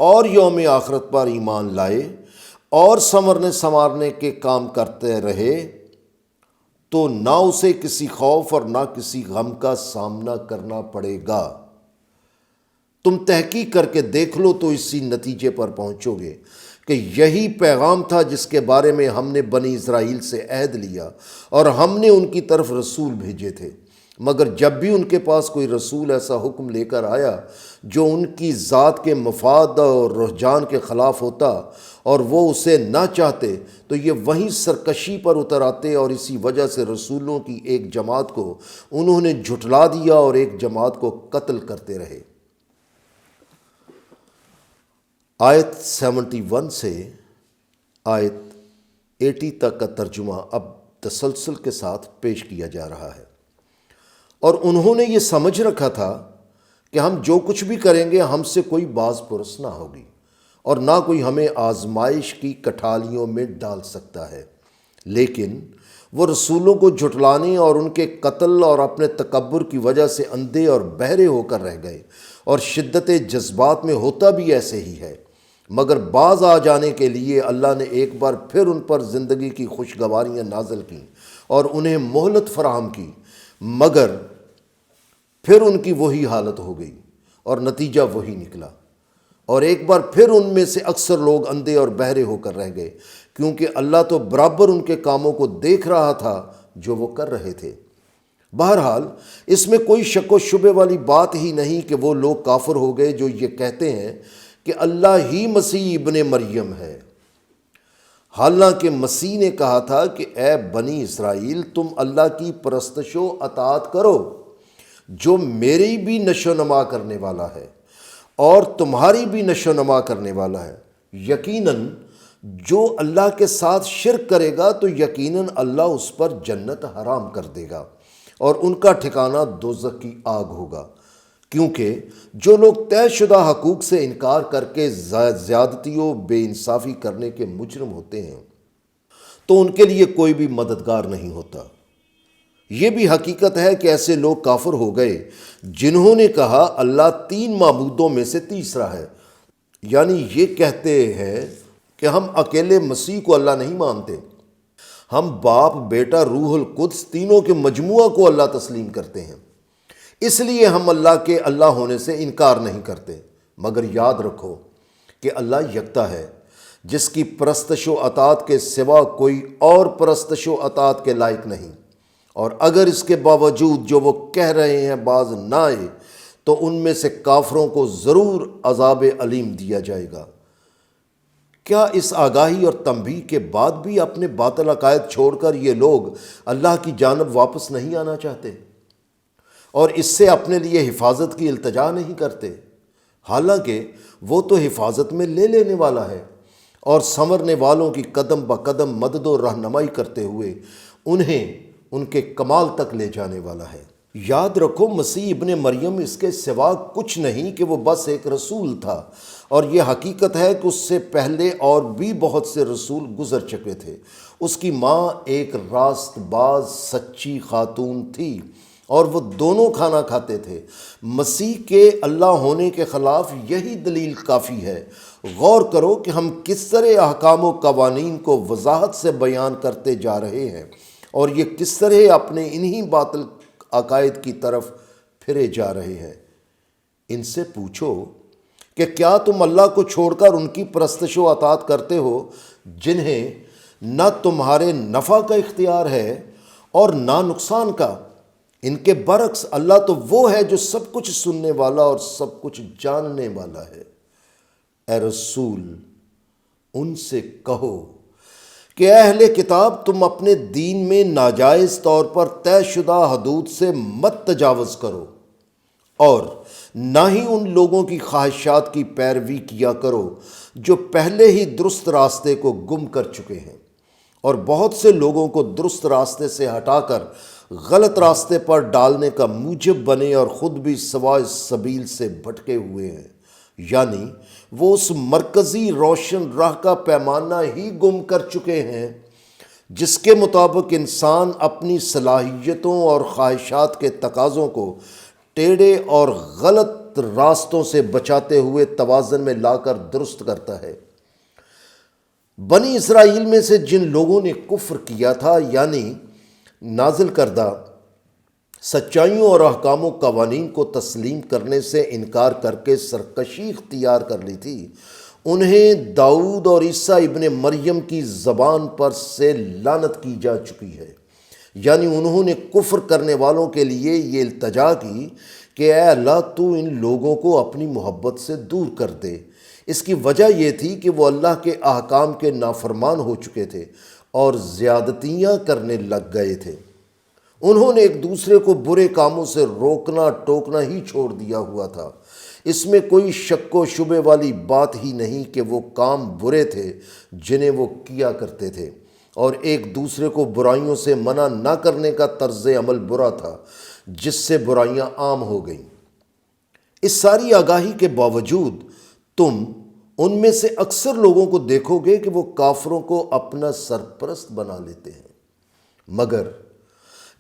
اور یوم آخرت پر ایمان لائے اور سنورنے سنوارنے کے کام کرتے رہے، تو نہ اسے کسی خوف اور نہ کسی غم کا سامنا کرنا پڑے گا۔ تم تحقیق کر کے دیکھ لو تو اسی نتیجے پر پہنچو گے کہ یہی پیغام تھا جس کے بارے میں ہم نے بنی اسرائیل سے عہد لیا اور ہم نے ان کی طرف رسول بھیجے تھے، مگر جب بھی ان کے پاس کوئی رسول ایسا حکم لے کر آیا جو ان کی ذات کے مفاد اور رجحان کے خلاف ہوتا اور وہ اسے نہ چاہتے، تو یہ وہیں سرکشی پر اتر آتے، اور اسی وجہ سے رسولوں کی ایک جماعت کو انہوں نے جھٹلا دیا اور ایک جماعت کو قتل کرتے رہے۔ آیت 71 سے آیت 80 تک کا ترجمہ اب تسلسل کے ساتھ پیش کیا جا رہا ہے۔ اور انہوں نے یہ سمجھ رکھا تھا کہ ہم جو کچھ بھی کریں گے ہم سے کوئی باز پرس نہ ہوگی اور نہ کوئی ہمیں آزمائش کی کٹھالیوں میں ڈال سکتا ہے، لیکن وہ رسولوں کو جھٹلانے اور ان کے قتل اور اپنے تکبر کی وجہ سے اندھے اور بہرے ہو کر رہ گئے، اور شدت جذبات میں ہوتا بھی ایسے ہی ہے۔ مگر باز آ جانے کے لیے اللہ نے ایک بار پھر ان پر زندگی کی خوشگواریاں نازل کیں اور انہیں مہلت فراہم کی، مگر پھر ان کی وہی حالت ہو گئی اور نتیجہ وہی نکلا، اور ایک بار پھر ان میں سے اکثر لوگ اندھے اور بہرے ہو کر رہ گئے، کیونکہ اللہ تو برابر ان کے کاموں کو دیکھ رہا تھا جو وہ کر رہے تھے۔ بہرحال اس میں کوئی شک و شبے والی بات ہی نہیں کہ وہ لوگ کافر ہو گئے جو یہ کہتے ہیں کہ اللہ ہی مسیح ابن مریم ہے، حالانکہ مسیح نے کہا تھا کہ اے بنی اسرائیل تم اللہ کی پرستش و اطاعت کرو جو میری بھی نشو نما کرنے والا ہے اور تمہاری بھی نشو نما کرنے والا ہے۔ یقیناً جو اللہ کے ساتھ شرک کرے گا تو یقیناً اللہ اس پر جنت حرام کر دے گا اور ان کا ٹھکانہ دوزخ کی آگ ہوگا، کیونکہ جو لوگ طے شدہ حقوق سے انکار کر کے زیادتی و بے انصافی کرنے کے مجرم ہوتے ہیں تو ان کے لیے کوئی بھی مددگار نہیں ہوتا۔ یہ بھی حقیقت ہے کہ ایسے لوگ کافر ہو گئے جنہوں نے کہا اللہ 3 معبودوں میں سے تیسرا ہے، یعنی یہ کہتے ہیں کہ ہم اکیلے مسیح کو اللہ نہیں مانتے، ہم باپ بیٹا روح القدس تینوں کے مجموعہ کو اللہ تسلیم کرتے ہیں، اس لیے ہم اللہ کے اللہ ہونے سے انکار نہیں کرتے۔ مگر یاد رکھو کہ اللہ یکتا ہے، جس کی پرستش و اطاعت کے سوا کوئی اور پرستش و اطاعت کے لائق نہیں، اور اگر اس کے باوجود جو وہ کہہ رہے ہیں باز نہ آئے تو ان میں سے کافروں کو ضرور عذاب علیم دیا جائے گا۔ کیا اس آگاہی اور تنبیہ کے بعد بھی اپنے باطل عقائد چھوڑ کر یہ لوگ اللہ کی جانب واپس نہیں آنا چاہتے اور اس سے اپنے لیے حفاظت کی التجا نہیں کرتے؟ حالانکہ وہ تو حفاظت میں لے لینے والا ہے اور سنورنے والوں کی قدم بقدم مدد و رہنمائی کرتے ہوئے انہیں ان کے کمال تک لے جانے والا ہے۔ یاد رکھو مسیح ابن مریم اس کے سوا کچھ نہیں کہ وہ بس ایک رسول تھا، اور یہ حقیقت ہے کہ اس سے پہلے اور بھی بہت سے رسول گزر چکے تھے۔ اس کی ماں ایک راست باز سچی خاتون تھی اور وہ دونوں کھانا کھاتے تھے۔ مسیح کے اللہ ہونے کے خلاف یہی دلیل کافی ہے۔ غور کرو کہ ہم کس طرح احکام و قوانین کو وضاحت سے بیان کرتے جا رہے ہیں، اور یہ کس طرح اپنے انہی باطل عقائد کی طرف پھرے جا رہے ہیں۔ ان سے پوچھو کہ کیا تم اللہ کو چھوڑ کر ان کی پرستش و اطاعت کرتے ہو جنہیں نہ تمہارے نفع کا اختیار ہے اور نہ نقصان کا؟ ان کے برعکس اللہ تو وہ ہے جو سب کچھ سننے والا اور سب کچھ جاننے والا ہے۔ اے رسول، ان سے کہو کہ اے اہل کتاب، تم اپنے دین میں ناجائز طور پر طے شدہ حدود سے مت تجاوز کرو، اور نہ ہی ان لوگوں کی خواہشات کی پیروی کیا کرو جو پہلے ہی درست راستے کو گم کر چکے ہیں، اور بہت سے لوگوں کو درست راستے سے ہٹا کر غلط راستے پر ڈالنے کا موجب بنے اور خود بھی سوائے سبیل سے بھٹکے ہوئے ہیں۔ یعنی وہ اس مرکزی روشن راہ کا پیمانہ ہی گم کر چکے ہیں جس کے مطابق انسان اپنی صلاحیتوں اور خواہشات کے تقاضوں کو ٹیڑھے اور غلط راستوں سے بچاتے ہوئے توازن میں لا کر درست کرتا ہے۔ بنی اسرائیل میں سے جن لوگوں نے کفر کیا تھا، یعنی نازل کردہ سچائیوں اور احکام و قوانین کو تسلیم کرنے سے انکار کر کے سرکشی اختیار کر لی تھی، انہیں داؤد اور عیسیٰ ابن مریم کی زبان پر سے لعنت کی جا چکی ہے۔ یعنی انہوں نے کفر کرنے والوں کے لیے یہ التجا کی کہ اے اللہ، تو ان لوگوں کو اپنی محبت سے دور کر دے۔ اس کی وجہ یہ تھی کہ وہ اللہ کے احکام کے نافرمان ہو چکے تھے اور زیادتیاں کرنے لگ گئے تھے۔ انہوں نے ایک دوسرے کو برے کاموں سے روکنا ٹوکنا ہی چھوڑ دیا ہوا تھا۔ اس میں کوئی شک و شبے والی بات ہی نہیں کہ وہ کام برے تھے جنہیں وہ کیا کرتے تھے، اور ایک دوسرے کو برائیوں سے منع نہ کرنے کا طرز عمل برا تھا جس سے برائیاں عام ہو گئیں۔ اس ساری آگاہی کے باوجود تم ان میں سے اکثر لوگوں کو دیکھو گے کہ وہ کافروں کو اپنا سرپرست بنا لیتے ہیں، مگر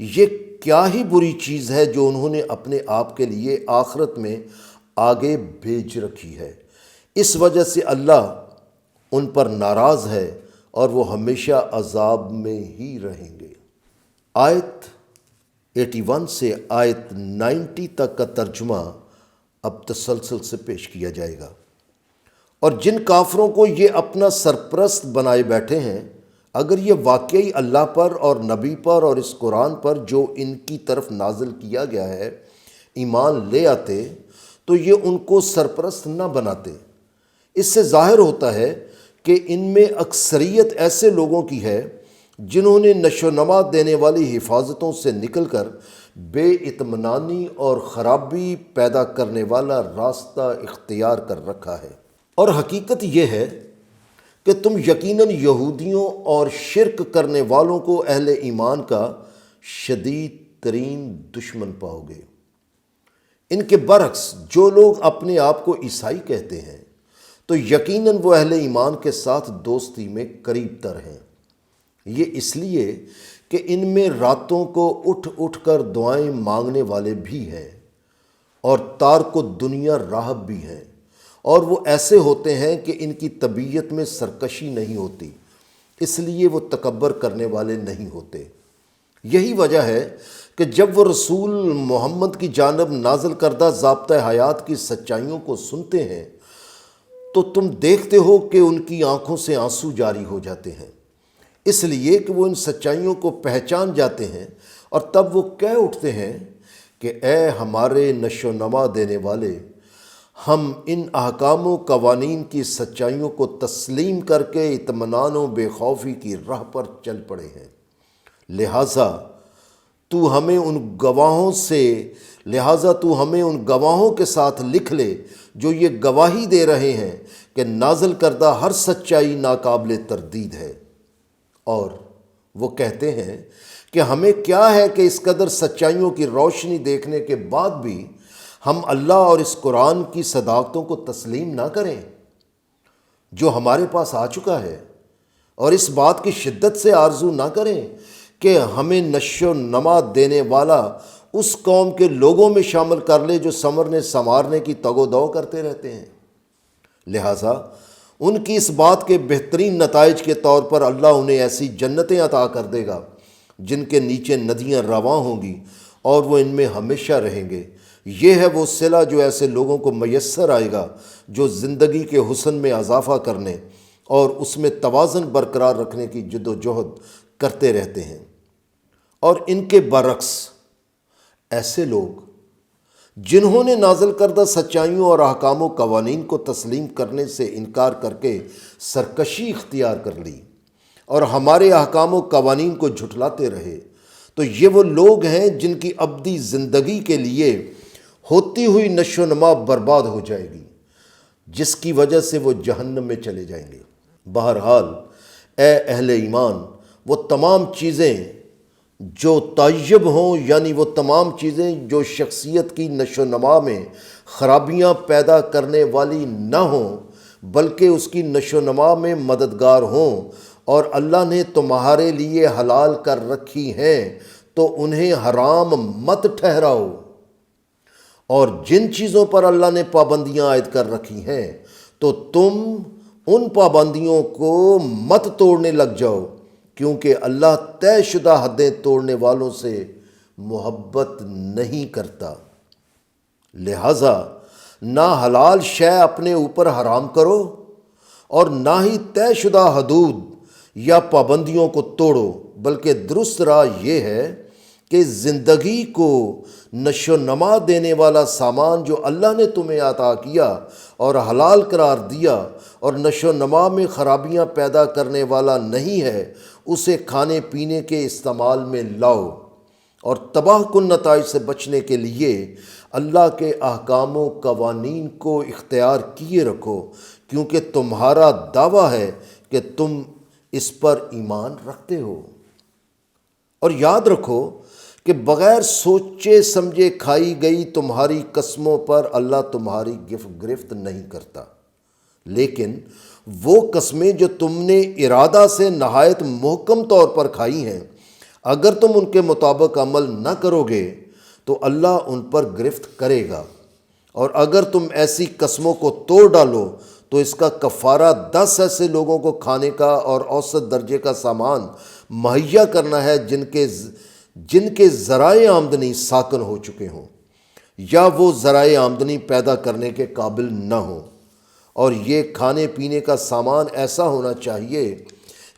یہ کیا ہی بری چیز ہے جو انہوں نے اپنے آپ کے لیے آخرت میں آگے بھیج رکھی ہے۔ اس وجہ سے اللہ ان پر ناراض ہے اور وہ ہمیشہ عذاب میں ہی رہیں گے۔ آیت 81 سے آیت 90 تک کا ترجمہ اب تسلسل سے پیش کیا جائے گا۔ اور جن کافروں کو یہ اپنا سرپرست بنائے بیٹھے ہیں، اگر یہ واقعی اللہ پر اور نبی پر اور اس قرآن پر جو ان کی طرف نازل کیا گیا ہے ایمان لے آتے تو یہ ان کو سرپرست نہ بناتے۔ اس سے ظاہر ہوتا ہے کہ ان میں اکثریت ایسے لوگوں کی ہے جنہوں نے نشو و نما دینے والی حفاظتوں سے نکل کر بے اطمینانی اور خرابی پیدا کرنے والا راستہ اختیار کر رکھا ہے۔ اور حقیقت یہ ہے کہ تم یقیناً یہودیوں اور شرک کرنے والوں کو اہل ایمان کا شدید ترین دشمن پاؤ گے۔ ان کے برعکس جو لوگ اپنے آپ کو عیسائی کہتے ہیں تو یقیناً وہ اہل ایمان کے ساتھ دوستی میں قریب تر ہیں۔ یہ اس لیے کہ ان میں راتوں کو اٹھ اٹھ کر دعائیں مانگنے والے بھی ہیں اور تارک دنیا راہب بھی ہیں، اور وہ ایسے ہوتے ہیں کہ ان کی طبیعت میں سرکشی نہیں ہوتی، اس لیے وہ تکبر کرنے والے نہیں ہوتے۔ یہی وجہ ہے کہ جب وہ رسول محمد کی جانب نازل کردہ ضابطہ حیات کی سچائیوں کو سنتے ہیں تو تم دیکھتے ہو کہ ان کی آنکھوں سے آنسو جاری ہو جاتے ہیں، اس لیے کہ وہ ان سچائیوں کو پہچان جاتے ہیں، اور تب وہ کہہ اٹھتے ہیں کہ اے ہمارے نشو و نما دینے والے، ہم ان احکام و قوانین کی سچائیوں کو تسلیم کر کے اطمینان و بے خوفی کی راہ پر چل پڑے ہیں، لہٰذا تو ہمیں ان گواہوں کے ساتھ لکھ لے جو یہ گواہی دے رہے ہیں کہ نازل کردہ ہر سچائی ناقابل تردید ہے۔ اور وہ کہتے ہیں کہ ہمیں کیا ہے کہ اس قدر سچائیوں کی روشنی دیکھنے کے بعد بھی ہم اللہ اور اس قرآن کی صداقتوں کو تسلیم نہ کریں جو ہمارے پاس آ چکا ہے، اور اس بات کی شدت سے آرزو نہ کریں کہ ہمیں نشو و نما دینے والا اس قوم کے لوگوں میں شامل کر لے جو سنورنے سنوارنے کی تگ و دو کرتے رہتے ہیں۔ لہٰذا ان کی اس بات کے بہترین نتائج کے طور پر اللہ انہیں ایسی جنتیں عطا کر دے گا جن کے نیچے ندیاں رواں ہوں گی اور وہ ان میں ہمیشہ رہیں گے۔ یہ ہے وہ صلہ جو ایسے لوگوں کو میسر آئے گا جو زندگی کے حسن میں اضافہ کرنے اور اس میں توازن برقرار رکھنے کی جد و جہد کرتے رہتے ہیں۔ اور ان کے برعکس ایسے لوگ جنہوں نے نازل کردہ سچائیوں اور احکام و قوانین کو تسلیم کرنے سے انکار کر کے سرکشی اختیار کر لی اور ہمارے احکام و قوانین کو جھٹلاتے رہے، تو یہ وہ لوگ ہیں جن کی ابدی زندگی کے لیے ہوتی ہوئی نشو و نما برباد ہو جائے گی، جس کی وجہ سے وہ جہنم میں چلے جائیں گے۔ بہرحال اے اہل ایمان، وہ تمام چیزیں جو طیب ہوں، یعنی وہ تمام چیزیں جو شخصیت کی نشو و نما میں خرابیاں پیدا کرنے والی نہ ہوں بلکہ اس کی نشو و نما میں مددگار ہوں اور اللہ نے تمہارے لیے حلال کر رکھی ہیں، تو انہیں حرام مت ٹھہراؤ، اور جن چیزوں پر اللہ نے پابندیاں عائد کر رکھی ہیں تو تم ان پابندیوں کو مت توڑنے لگ جاؤ، کیونکہ اللہ طے شدہ حدیں توڑنے والوں سے محبت نہیں کرتا۔ لہٰذا نہ حلال شے اپنے اوپر حرام کرو اور نہ ہی طے شدہ حدود یا پابندیوں کو توڑو، بلکہ درست راہ یہ ہے کہ زندگی کو نشو و نما دینے والا سامان جو اللہ نے تمہیں عطا کیا اور حلال قرار دیا اور نشو و نما میں خرابیاں پیدا کرنے والا نہیں ہے، اسے کھانے پینے کے استعمال میں لاؤ، اور تباہ کن نتائج سے بچنے کے لیے اللہ کے احکام و قوانین کو اختیار کیے رکھو، کیونکہ تمہارا دعویٰ ہے کہ تم اس پر ایمان رکھتے ہو۔ اور یاد رکھو کہ بغیر سوچے سمجھے کھائی گئی تمہاری قسموں پر اللہ تمہاری گرفت نہیں کرتا، لیکن وہ قسمیں جو تم نے ارادہ سے نہایت محکم طور پر کھائی ہیں، اگر تم ان کے مطابق عمل نہ کرو گے تو اللہ ان پر گرفت کرے گا، اور اگر تم ایسی قسموں کو توڑ ڈالو تو اس کا کفارہ 10 ایسے لوگوں کو کھانے کا اور اوسط درجے کا سامان مہیا کرنا ہے جن کے ذرائع آمدنی ساکن ہو چکے ہوں یا وہ ذرائع آمدنی پیدا کرنے کے قابل نہ ہوں، اور یہ کھانے پینے کا سامان ایسا ہونا چاہیے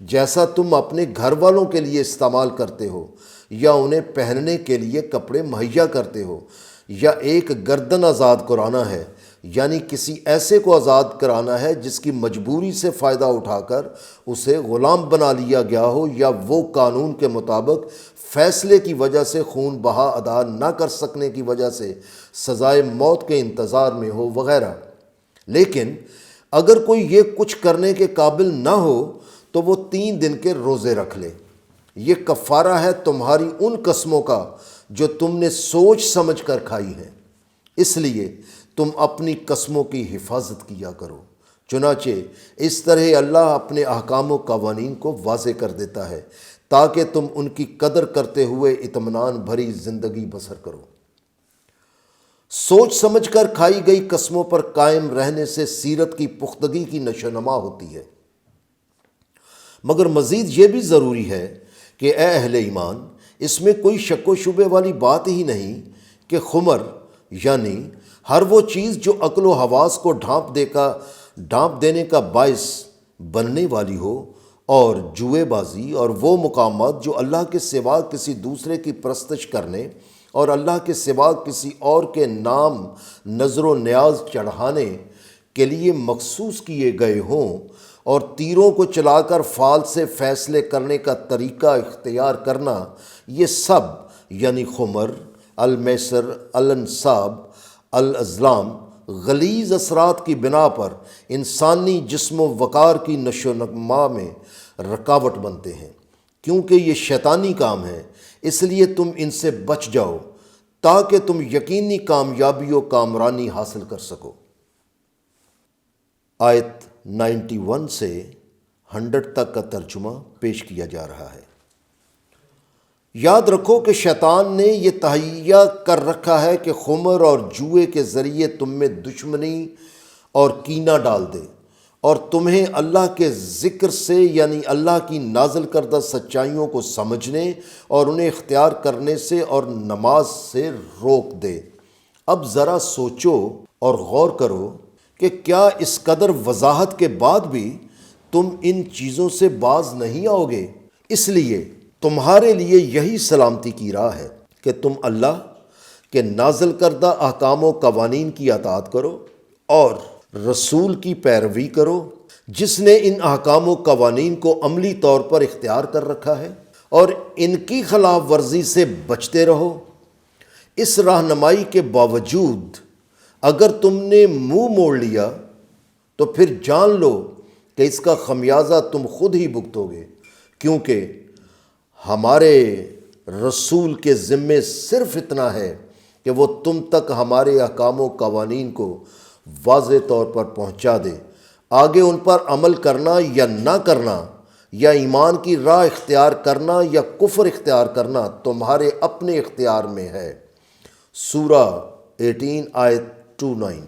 جیسا تم اپنے گھر والوں کے لیے استعمال کرتے ہو یا انہیں پہننے کے لیے کپڑے مہیا کرتے ہو، یا ایک گردن آزاد کرانا ہے، یعنی کسی ایسے کو آزاد کرانا ہے جس کی مجبوری سے فائدہ اٹھا کر اسے غلام بنا لیا گیا ہو، یا وہ قانون کے مطابق فیصلے کی وجہ سے خون بہا ادا نہ کر سکنے کی وجہ سے سزائے موت کے انتظار میں ہو وغیرہ۔ لیکن اگر کوئی یہ کچھ کرنے کے قابل نہ ہو تو وہ 3 دن کے روزے رکھ لے۔ یہ کفارہ ہے تمہاری ان قسموں کا جو تم نے سوچ سمجھ کر کھائی ہیں، اس لیے تم اپنی قسموں کی حفاظت کیا کرو۔ چنانچہ اس طرح اللہ اپنے احکام و قوانین کو واضح کر دیتا ہے تاکہ تم ان کی قدر کرتے ہوئے اطمینان بھری زندگی بسر کرو۔ سوچ سمجھ کر کھائی گئی قسموں پر قائم رہنے سے سیرت کی پختگی کی نشو نما ہوتی ہے، مگر مزید یہ بھی ضروری ہے کہ اے اہل ایمان، اس میں کوئی شک و شبے والی بات ہی نہیں کہ خمر یعنی ہر وہ چیز جو عقل و حواس کو ڈھانپ دینے کا باعث بننے والی ہو، اور جوئے بازی اور وہ مقامات جو اللہ کے سوا کسی دوسرے کی پرستش کرنے اور اللہ کے سوا کسی اور کے نام نظر و نیاز چڑھانے کے لیے مخصوص کیے گئے ہوں، اور تیروں کو چلا کر فال سے فیصلے کرنے کا طریقہ اختیار کرنا، یہ سب یعنی خمر، المیسر، الانصاب، الازلام غلیظ اثرات کی بنا پر انسانی جسم و وقار کی نشو و نما میں رکاوٹ بنتے ہیں، کیونکہ یہ شیطانی کام ہے۔ اس لیے تم ان سے بچ جاؤ تاکہ تم یقینی کامیابی و کامرانی حاصل کر سکو۔ آیت 91 سے 100 تک کا ترجمہ پیش کیا جا رہا ہے۔ یاد رکھو کہ شیطان نے یہ تہیہ کر رکھا ہے کہ خمر اور جوئے کے ذریعے تم میں دشمنی اور کینہ ڈال دے اور تمہیں اللہ کے ذکر سے یعنی اللہ کی نازل کردہ سچائیوں کو سمجھنے اور انہیں اختیار کرنے سے اور نماز سے روک دے۔ اب ذرا سوچو اور غور کرو کہ کیا اس قدر وضاحت کے بعد بھی تم ان چیزوں سے باز نہیں آؤ گے؟ اس لیے تمہارے لیے یہی سلامتی کی راہ ہے کہ تم اللہ کے نازل کردہ احکام و قوانین کی اطاعت کرو اور رسول کی پیروی کرو جس نے ان احکام و قوانین کو عملی طور پر اختیار کر رکھا ہے، اور ان کی خلاف ورزی سے بچتے رہو۔ اس رہنمائی کے باوجود اگر تم نے منہ موڑ لیا تو پھر جان لو کہ اس کا خمیازہ تم خود ہی بھگتو گے، کیونکہ ہمارے رسول کے ذمے صرف اتنا ہے کہ وہ تم تک ہمارے احکام و قوانین کو واضح طور پر پہنچا دے۔ آگے ان پر عمل کرنا یا نہ کرنا، یا ایمان کی راہ اختیار کرنا یا کفر اختیار کرنا تمہارے اپنے اختیار میں ہے۔ سورہ 18 آیت 29۔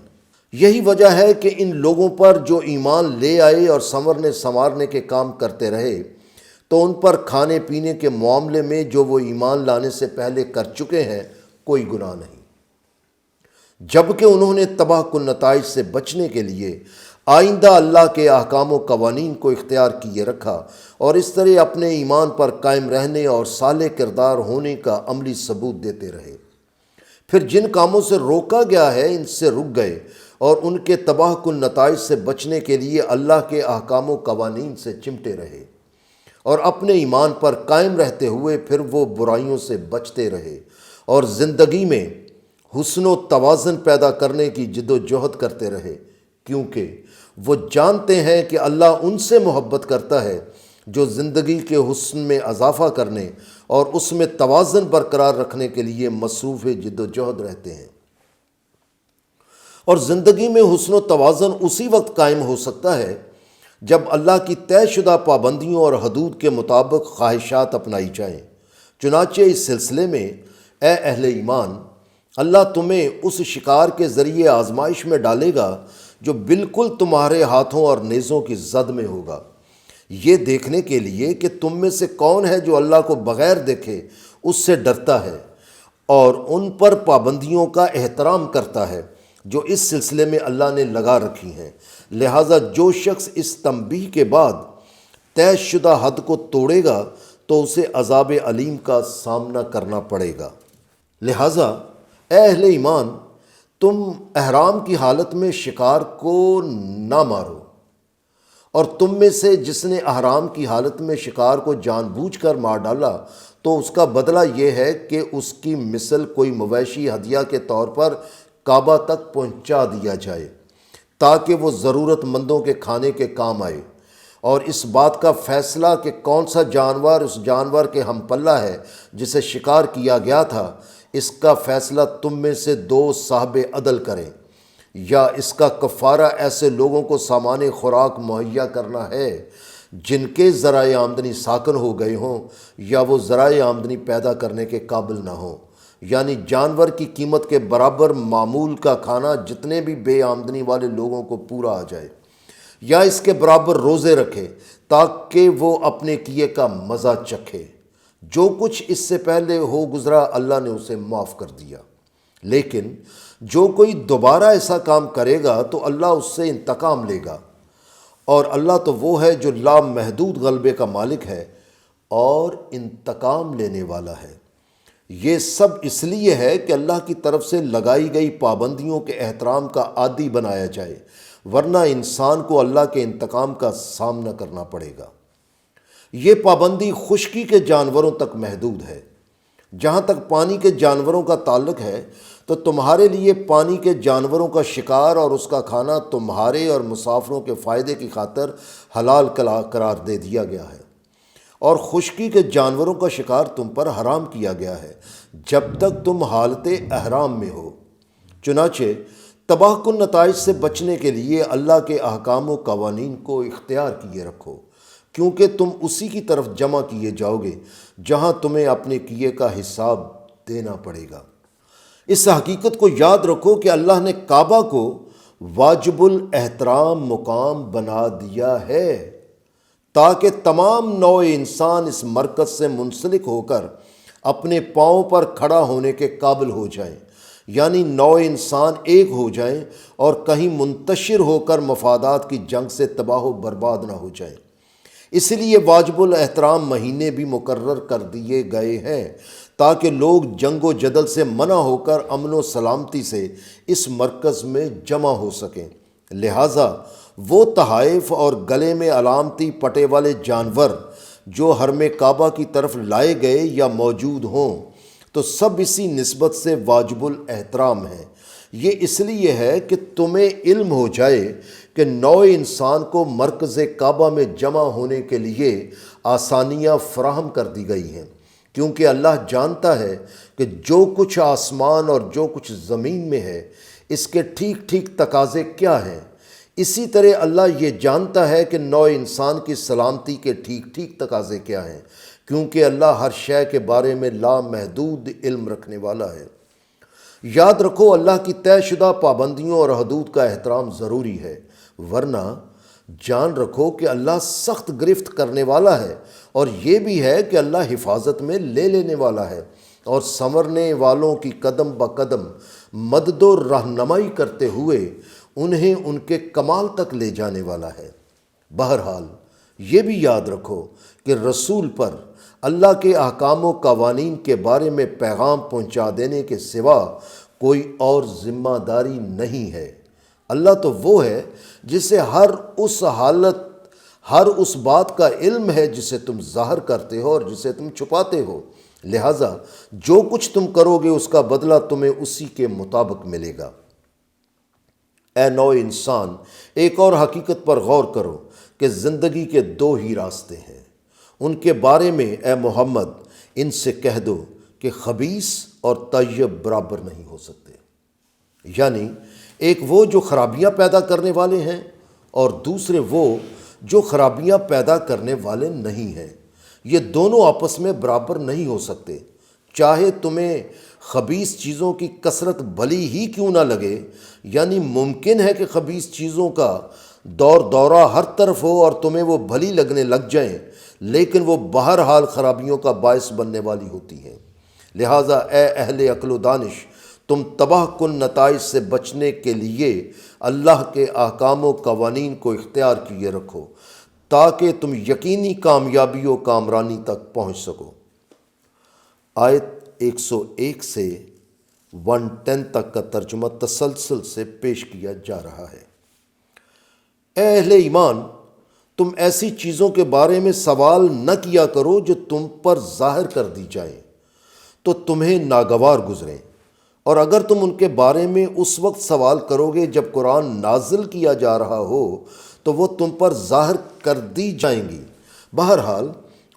یہی وجہ ہے کہ ان لوگوں پر جو ایمان لے آئے اور سنورنے سنوارنے کے کام کرتے رہے تو ان پر کھانے پینے کے معاملے میں جو وہ ایمان لانے سے پہلے کر چکے ہیں کوئی گناہ نہیں، جبکہ انہوں نے تباہ کن نتائج سے بچنے کے لیے آئندہ اللہ کے احکام و قوانین کو اختیار کیے رکھا اور اس طرح اپنے ایمان پر قائم رہنے اور صالح کردار ہونے کا عملی ثبوت دیتے رہے۔ پھر جن کاموں سے روکا گیا ہے ان سے رک گئے اور ان کے تباہ کن نتائج سے بچنے کے لیے اللہ کے احکام و قوانین سے چمٹے رہے اور اپنے ایمان پر قائم رہتے ہوئے پھر وہ برائیوں سے بچتے رہے اور زندگی میں حسن و توازن پیدا کرنے کی جد و جہد کرتے رہے، کیونکہ وہ جانتے ہیں کہ اللہ ان سے محبت کرتا ہے جو زندگی کے حسن میں اضافہ کرنے اور اس میں توازن برقرار رکھنے کے لیے مصروف جد و جہد رہتے ہیں۔ اور زندگی میں حسن و توازن اسی وقت قائم ہو سکتا ہے جب اللہ کی طے شدہ پابندیوں اور حدود کے مطابق خواہشات اپنائی جائیں۔ چنانچہ اس سلسلے میں اے اہل ایمان، اللہ تمہیں اس شکار کے ذریعے آزمائش میں ڈالے گا جو بالکل تمہارے ہاتھوں اور نیزوں کی زد میں ہوگا، یہ دیکھنے کے لیے کہ تم میں سے کون ہے جو اللہ کو بغیر دیکھے اس سے ڈرتا ہے اور ان پر پابندیوں کا احترام کرتا ہے جو اس سلسلے میں اللہ نے لگا رکھی ہیں۔ لہٰذا جو شخص اس تنبیہ کے بعد طے شدہ حد کو توڑے گا تو اسے عذاب علیم کا سامنا کرنا پڑے گا۔ لہٰذا اے اہل ایمان، تم احرام کی حالت میں شکار کو نہ مارو، اور تم میں سے جس نے احرام کی حالت میں شکار کو جان بوجھ کر مار ڈالا تو اس کا بدلہ یہ ہے کہ اس کی مثل کوئی مویشی ہدیہ کے طور پر کعبہ تک پہنچا دیا جائے تاکہ وہ ضرورت مندوں کے کھانے کے کام آئے۔ اور اس بات کا فیصلہ کہ کون سا جانور اس جانور کے ہم پلہ ہے جسے شکار کیا گیا تھا، اس کا فیصلہ تم میں سے 2 صاحب عدل کریں، یا اس کا کفارہ ایسے لوگوں کو سامان خوراک مہیا کرنا ہے جن کے ذرائع آمدنی ساکن ہو گئے ہوں یا وہ ذرائع آمدنی پیدا کرنے کے قابل نہ ہوں، یعنی جانور کی قیمت کے برابر معمول کا کھانا جتنے بھی بے آمدنی والے لوگوں کو پورا آ جائے، یا اس کے برابر روزے رکھے تاکہ وہ اپنے کیے کا مزہ چکھے۔ جو کچھ اس سے پہلے ہو گزرا اللہ نے اسے معاف کر دیا، لیکن جو کوئی دوبارہ ایسا کام کرے گا تو اللہ اس سے انتقام لے گا، اور اللہ تو وہ ہے جو لامحدود غلبے کا مالک ہے اور انتقام لینے والا ہے۔ یہ سب اس لیے ہے کہ اللہ کی طرف سے لگائی گئی پابندیوں کے احترام کا عادی بنایا جائے، ورنہ انسان کو اللہ کے انتقام کا سامنا کرنا پڑے گا۔ یہ پابندی خشکی کے جانوروں تک محدود ہے۔ جہاں تک پانی کے جانوروں کا تعلق ہے تو تمہارے لیے پانی کے جانوروں کا شکار اور اس کا کھانا تمہارے اور مسافروں کے فائدے کی خاطر حلال قرار دے دیا گیا ہے، اور خشکی کے جانوروں کا شکار تم پر حرام کیا گیا ہے جب تک تم حالت احرام میں ہو۔ چنانچہ تباہ کن نتائج سے بچنے کے لیے اللہ کے احکام و قوانین کو اختیار کیے رکھو، کیونکہ تم اسی کی طرف جمع کیے جاؤ گے جہاں تمہیں اپنے کیے کا حساب دینا پڑے گا۔ اس حقیقت کو یاد رکھو کہ اللہ نے کعبہ کو واجب الاحترام مقام بنا دیا ہے تاکہ تمام نوع انسان اس مرکز سے منسلک ہو کر اپنے پاؤں پر کھڑا ہونے کے قابل ہو جائیں، یعنی نوع انسان ایک ہو جائیں اور کہیں منتشر ہو کر مفادات کی جنگ سے تباہ و برباد نہ ہو جائیں۔ اس لیے واجب الاحترام مہینے بھی مقرر کر دیے گئے ہیں تاکہ لوگ جنگ و جدل سے منع ہو کر امن و سلامتی سے اس مرکز میں جمع ہو سکیں۔ لہٰذا وہ تحائف اور گلے میں علامتی پٹے والے جانور جو حرم کعبہ کی طرف لائے گئے یا موجود ہوں تو سب اسی نسبت سے واجب الاحترام ہیں۔ یہ اس لیے ہے کہ تمہیں علم ہو جائے کہ نوع انسان کو مرکز کعبہ میں جمع ہونے کے لیے آسانیاں فراہم کر دی گئی ہیں، کیونکہ اللہ جانتا ہے کہ جو کچھ آسمان اور جو کچھ زمین میں ہے اس کے ٹھیک ٹھیک تقاضے کیا ہیں۔ اسی طرح اللہ یہ جانتا ہے کہ نوع انسان کی سلامتی کے ٹھیک ٹھیک تقاضے کیا ہیں، کیونکہ اللہ ہر شے کے بارے میں لامحدود علم رکھنے والا ہے۔ یاد رکھو اللہ کی طے شدہ پابندیوں اور حدود کا احترام ضروری ہے، ورنہ جان رکھو کہ اللہ سخت گرفت کرنے والا ہے، اور یہ بھی ہے کہ اللہ حفاظت میں لے لینے والا ہے اور سنورنے والوں کی قدم بقدم مدد و رہنمائی کرتے ہوئے انہیں ان کے کمال تک لے جانے والا ہے۔ بہرحال یہ بھی یاد رکھو کہ رسول پر اللہ کے احکام و قوانین کے بارے میں پیغام پہنچا دینے کے سوا کوئی اور ذمہ داری نہیں ہے۔ اللہ تو وہ ہے جسے ہر اس حالت، ہر اس بات کا علم ہے جسے تم ظاہر کرتے ہو اور جسے تم چھپاتے ہو، لہٰذا جو کچھ تم کرو گے اس کا بدلہ تمہیں اسی کے مطابق ملے گا۔ اے نوع انسان، ایک اور حقیقت پر غور کرو کہ زندگی کے دو ہی راستے ہیں۔ ان کے بارے میں اے محمد ان سے کہہ دو کہ خبیث اور طیب برابر نہیں ہو سکتے، یعنی ایک وہ جو خرابیاں پیدا کرنے والے ہیں اور دوسرے وہ جو خرابیاں پیدا کرنے والے نہیں ہیں۔ یہ دونوں آپس میں برابر نہیں ہو سکتے، چاہے تمہیں خبیث چیزوں کی کثرت بھلی ہی کیوں نہ لگے۔ یعنی ممکن ہے کہ خبیث چیزوں کا دورہ ہر طرف ہو اور تمہیں وہ بھلی لگنے لگ جائیں، لیکن وہ بہرحال خرابیوں کا باعث بننے والی ہوتی ہیں۔ لہٰذا اے اہل عقل و دانش، تم تباہ کن نتائج سے بچنے کے لیے اللہ کے احکام و قوانین کو اختیار کیے رکھو تاکہ تم یقینی کامیابی و کامرانی تک پہنچ سکو۔ آیت 101 سے 110 تک کا ترجمہ تسلسل سے پیش کیا جا رہا ہے۔ اے اہل ایمان، تم ایسی چیزوں کے بارے میں سوال نہ کیا کرو جو تم پر ظاہر کر دی جائیں تو تمہیں ناگوار گزریں، اور اگر تم ان کے بارے میں اس وقت سوال کرو گے جب قرآن نازل کیا جا رہا ہو تو وہ تم پر ظاہر کر دی جائیں گی۔ بہرحال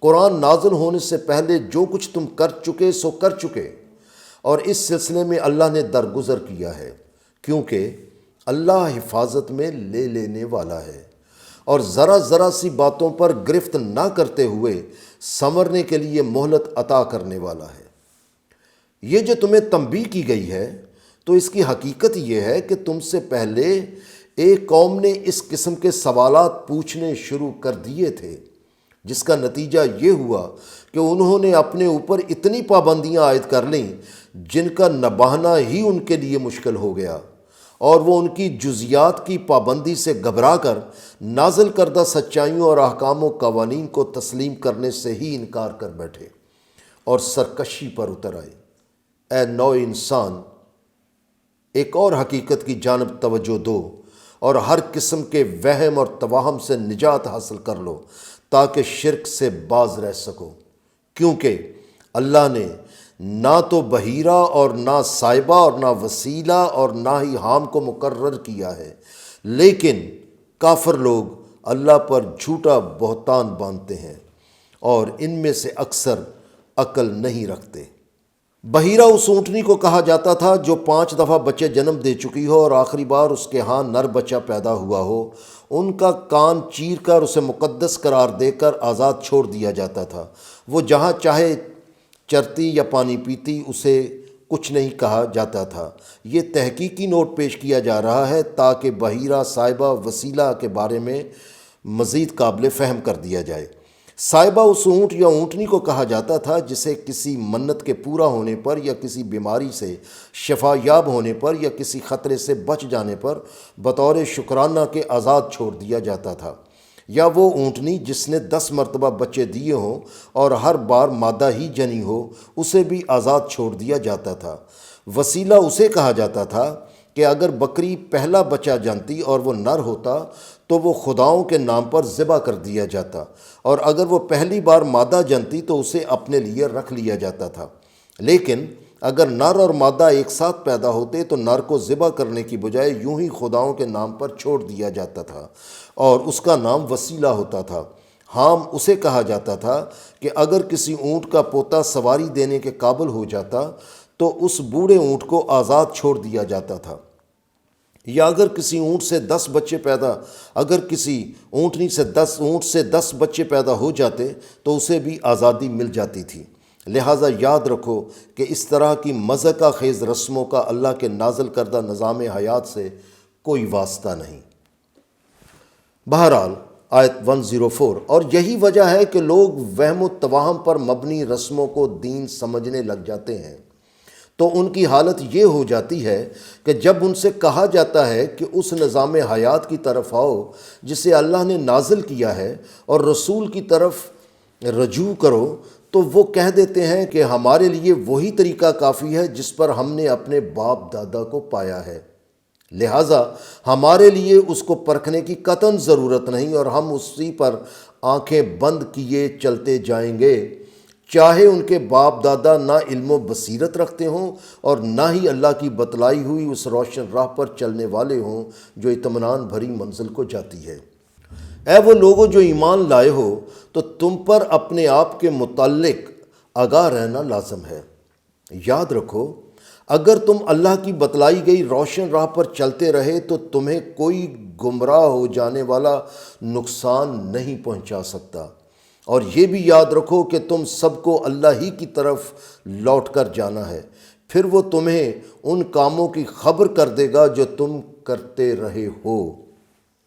قرآن نازل ہونے سے پہلے جو کچھ تم کر چکے سو کر چکے، اور اس سلسلے میں اللہ نے درگزر کیا ہے، کیونکہ اللہ حفاظت میں لے لینے والا ہے اور ذرا ذرا سی باتوں پر گرفت نہ کرتے ہوئے سنورنے کے لیے مہلت عطا کرنے والا ہے۔ یہ جو تمہیں تنبیہ کی گئی ہے تو اس کی حقیقت یہ ہے کہ تم سے پہلے ایک قوم نے اس قسم کے سوالات پوچھنے شروع کر دیے تھے، جس کا نتیجہ یہ ہوا کہ انہوں نے اپنے اوپر اتنی پابندیاں عائد کر لیں جن کا نبھانا ہی ان کے لیے مشکل ہو گیا، اور وہ ان کی جزیات کی پابندی سے گھبرا کر نازل کردہ سچائیوں اور احکام و قوانین کو تسلیم کرنے سے ہی انکار کر بیٹھے اور سرکشی پر اتر آئے۔ اے نوع انسان، ایک اور حقیقت کی جانب توجہ دو اور ہر قسم کے وہم اور توہم سے نجات حاصل کر لو تاکہ شرک سے باز رہ سکو، کیونکہ اللہ نے نہ تو بحیرہ اور نہ سائبہ اور نہ وسیلہ اور نہ ہی حام کو مقرر کیا ہے، لیکن کافر لوگ اللہ پر جھوٹا بہتان باندھتے ہیں اور ان میں سے اکثر عقل نہیں رکھتے۔ بحیرہ اس اونٹنی کو کہا جاتا تھا جو 5 دفعہ بچے جنم دے چکی ہو اور آخری بار اس کے ہاں نر بچہ پیدا ہوا ہو۔ ان کا کان چیر کر اسے مقدس قرار دے کر آزاد چھوڑ دیا جاتا تھا۔ وہ جہاں چاہے چرتی یا پانی پیتی، اسے کچھ نہیں کہا جاتا تھا۔ یہ تحقیقی نوٹ پیش کیا جا رہا ہے تاکہ بحیرہ صاحبہ وسیلہ کے بارے میں مزید قابل فہم کر دیا جائے۔ صاحبہ اس اونٹ یا اونٹنی کو کہا جاتا تھا جسے کسی منت کے پورا ہونے پر یا کسی بیماری سے شفا یاب ہونے پر یا کسی خطرے سے بچ جانے پر بطور شکرانہ کے آزاد چھوڑ دیا جاتا تھا، یا وہ اونٹنی جس نے 10 مرتبہ بچے دیے ہوں اور ہر بار مادہ ہی جنی ہو، اسے بھی آزاد چھوڑ دیا جاتا تھا۔ وسیلہ اسے کہا جاتا تھا کہ اگر بکری پہلا بچہ جنتی اور وہ نر ہوتا تو وہ خداؤں کے نام پر ذبح کر دیا جاتا، اور اگر وہ پہلی بار مادہ جنتی تو اسے اپنے لیے رکھ لیا جاتا تھا۔ لیکن اگر نر اور مادہ ایک ساتھ پیدا ہوتے تو نر کو ذبح کرنے کی بجائے یوں ہی خداؤں کے نام پر چھوڑ دیا جاتا تھا اور اس کا نام وسیلہ ہوتا تھا۔ حام اسے کہا جاتا تھا کہ اگر کسی اونٹ کا پوتا سواری دینے کے قابل ہو جاتا تو اس بوڑھے اونٹ کو آزاد چھوڑ دیا جاتا تھا، یا اگر کسی اونٹ سے 10 بچے اگر کسی اونٹنی سے 10 بچے پیدا ہو جاتے تو اسے بھی آزادی مل جاتی تھی۔ لہٰذا یاد رکھو کہ اس طرح کی مضحکہ خیز رسموں کا اللہ کے نازل کردہ نظام حیات سے کوئی واسطہ نہیں۔ بہرحال آیت 104، اور یہی وجہ ہے کہ لوگ وہم و توہم پر مبنی رسموں کو دین سمجھنے لگ جاتے ہیں، تو ان کی حالت یہ ہو جاتی ہے کہ جب ان سے کہا جاتا ہے کہ اس نظام حیات کی طرف آؤ جسے اللہ نے نازل کیا ہے اور رسول کی طرف رجوع کرو، تو وہ کہہ دیتے ہیں کہ ہمارے لیے وہی طریقہ کافی ہے جس پر ہم نے اپنے باپ دادا کو پایا ہے، لہٰذا ہمارے لیے اس کو پرکھنے کی قطعاً ضرورت نہیں اور ہم اسی پر آنکھیں بند کیے چلتے جائیں گے، چاہے ان کے باپ دادا نہ علم و بصیرت رکھتے ہوں اور نہ ہی اللہ کی بتلائی ہوئی اس روشن راہ پر چلنے والے ہوں جو اطمینان بھری منزل کو جاتی ہے۔ اے وہ لوگوں جو ایمان لائے ہو تو تم پر اپنے آپ کے متعلق آگاہ رہنا لازم ہے۔ یاد رکھو اگر تم اللہ کی بتلائی گئی روشن راہ پر چلتے رہے تو تمہیں کوئی گمراہ ہو جانے والا نقصان نہیں پہنچا سکتا، اور یہ بھی یاد رکھو کہ تم سب کو اللہ ہی کی طرف لوٹ کر جانا ہے، پھر وہ تمہیں ان کاموں کی خبر کر دے گا جو تم کرتے رہے ہو۔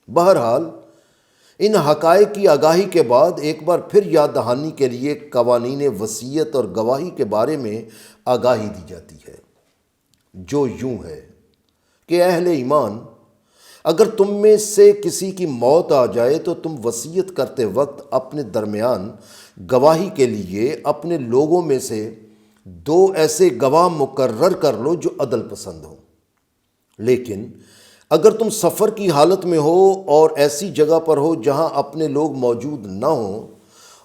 بہرحال ان حقائق کی آگاہی کے بعد ایک بار پھر یاد دہانی کے لیے قوانین وصیت اور گواہی کے بارے میں آگاہی دی جاتی ہے، جو یوں ہے کہ اہل ایمان، اگر تم میں سے کسی کی موت آ جائے تو تم وصیت کرتے وقت اپنے درمیان گواہی کے لیے اپنے لوگوں میں سے 2 ایسے گواہ مقرر کر لو جو عدل پسند ہوں۔ لیکن اگر تم سفر کی حالت میں ہو اور ایسی جگہ پر ہو جہاں اپنے لوگ موجود نہ ہوں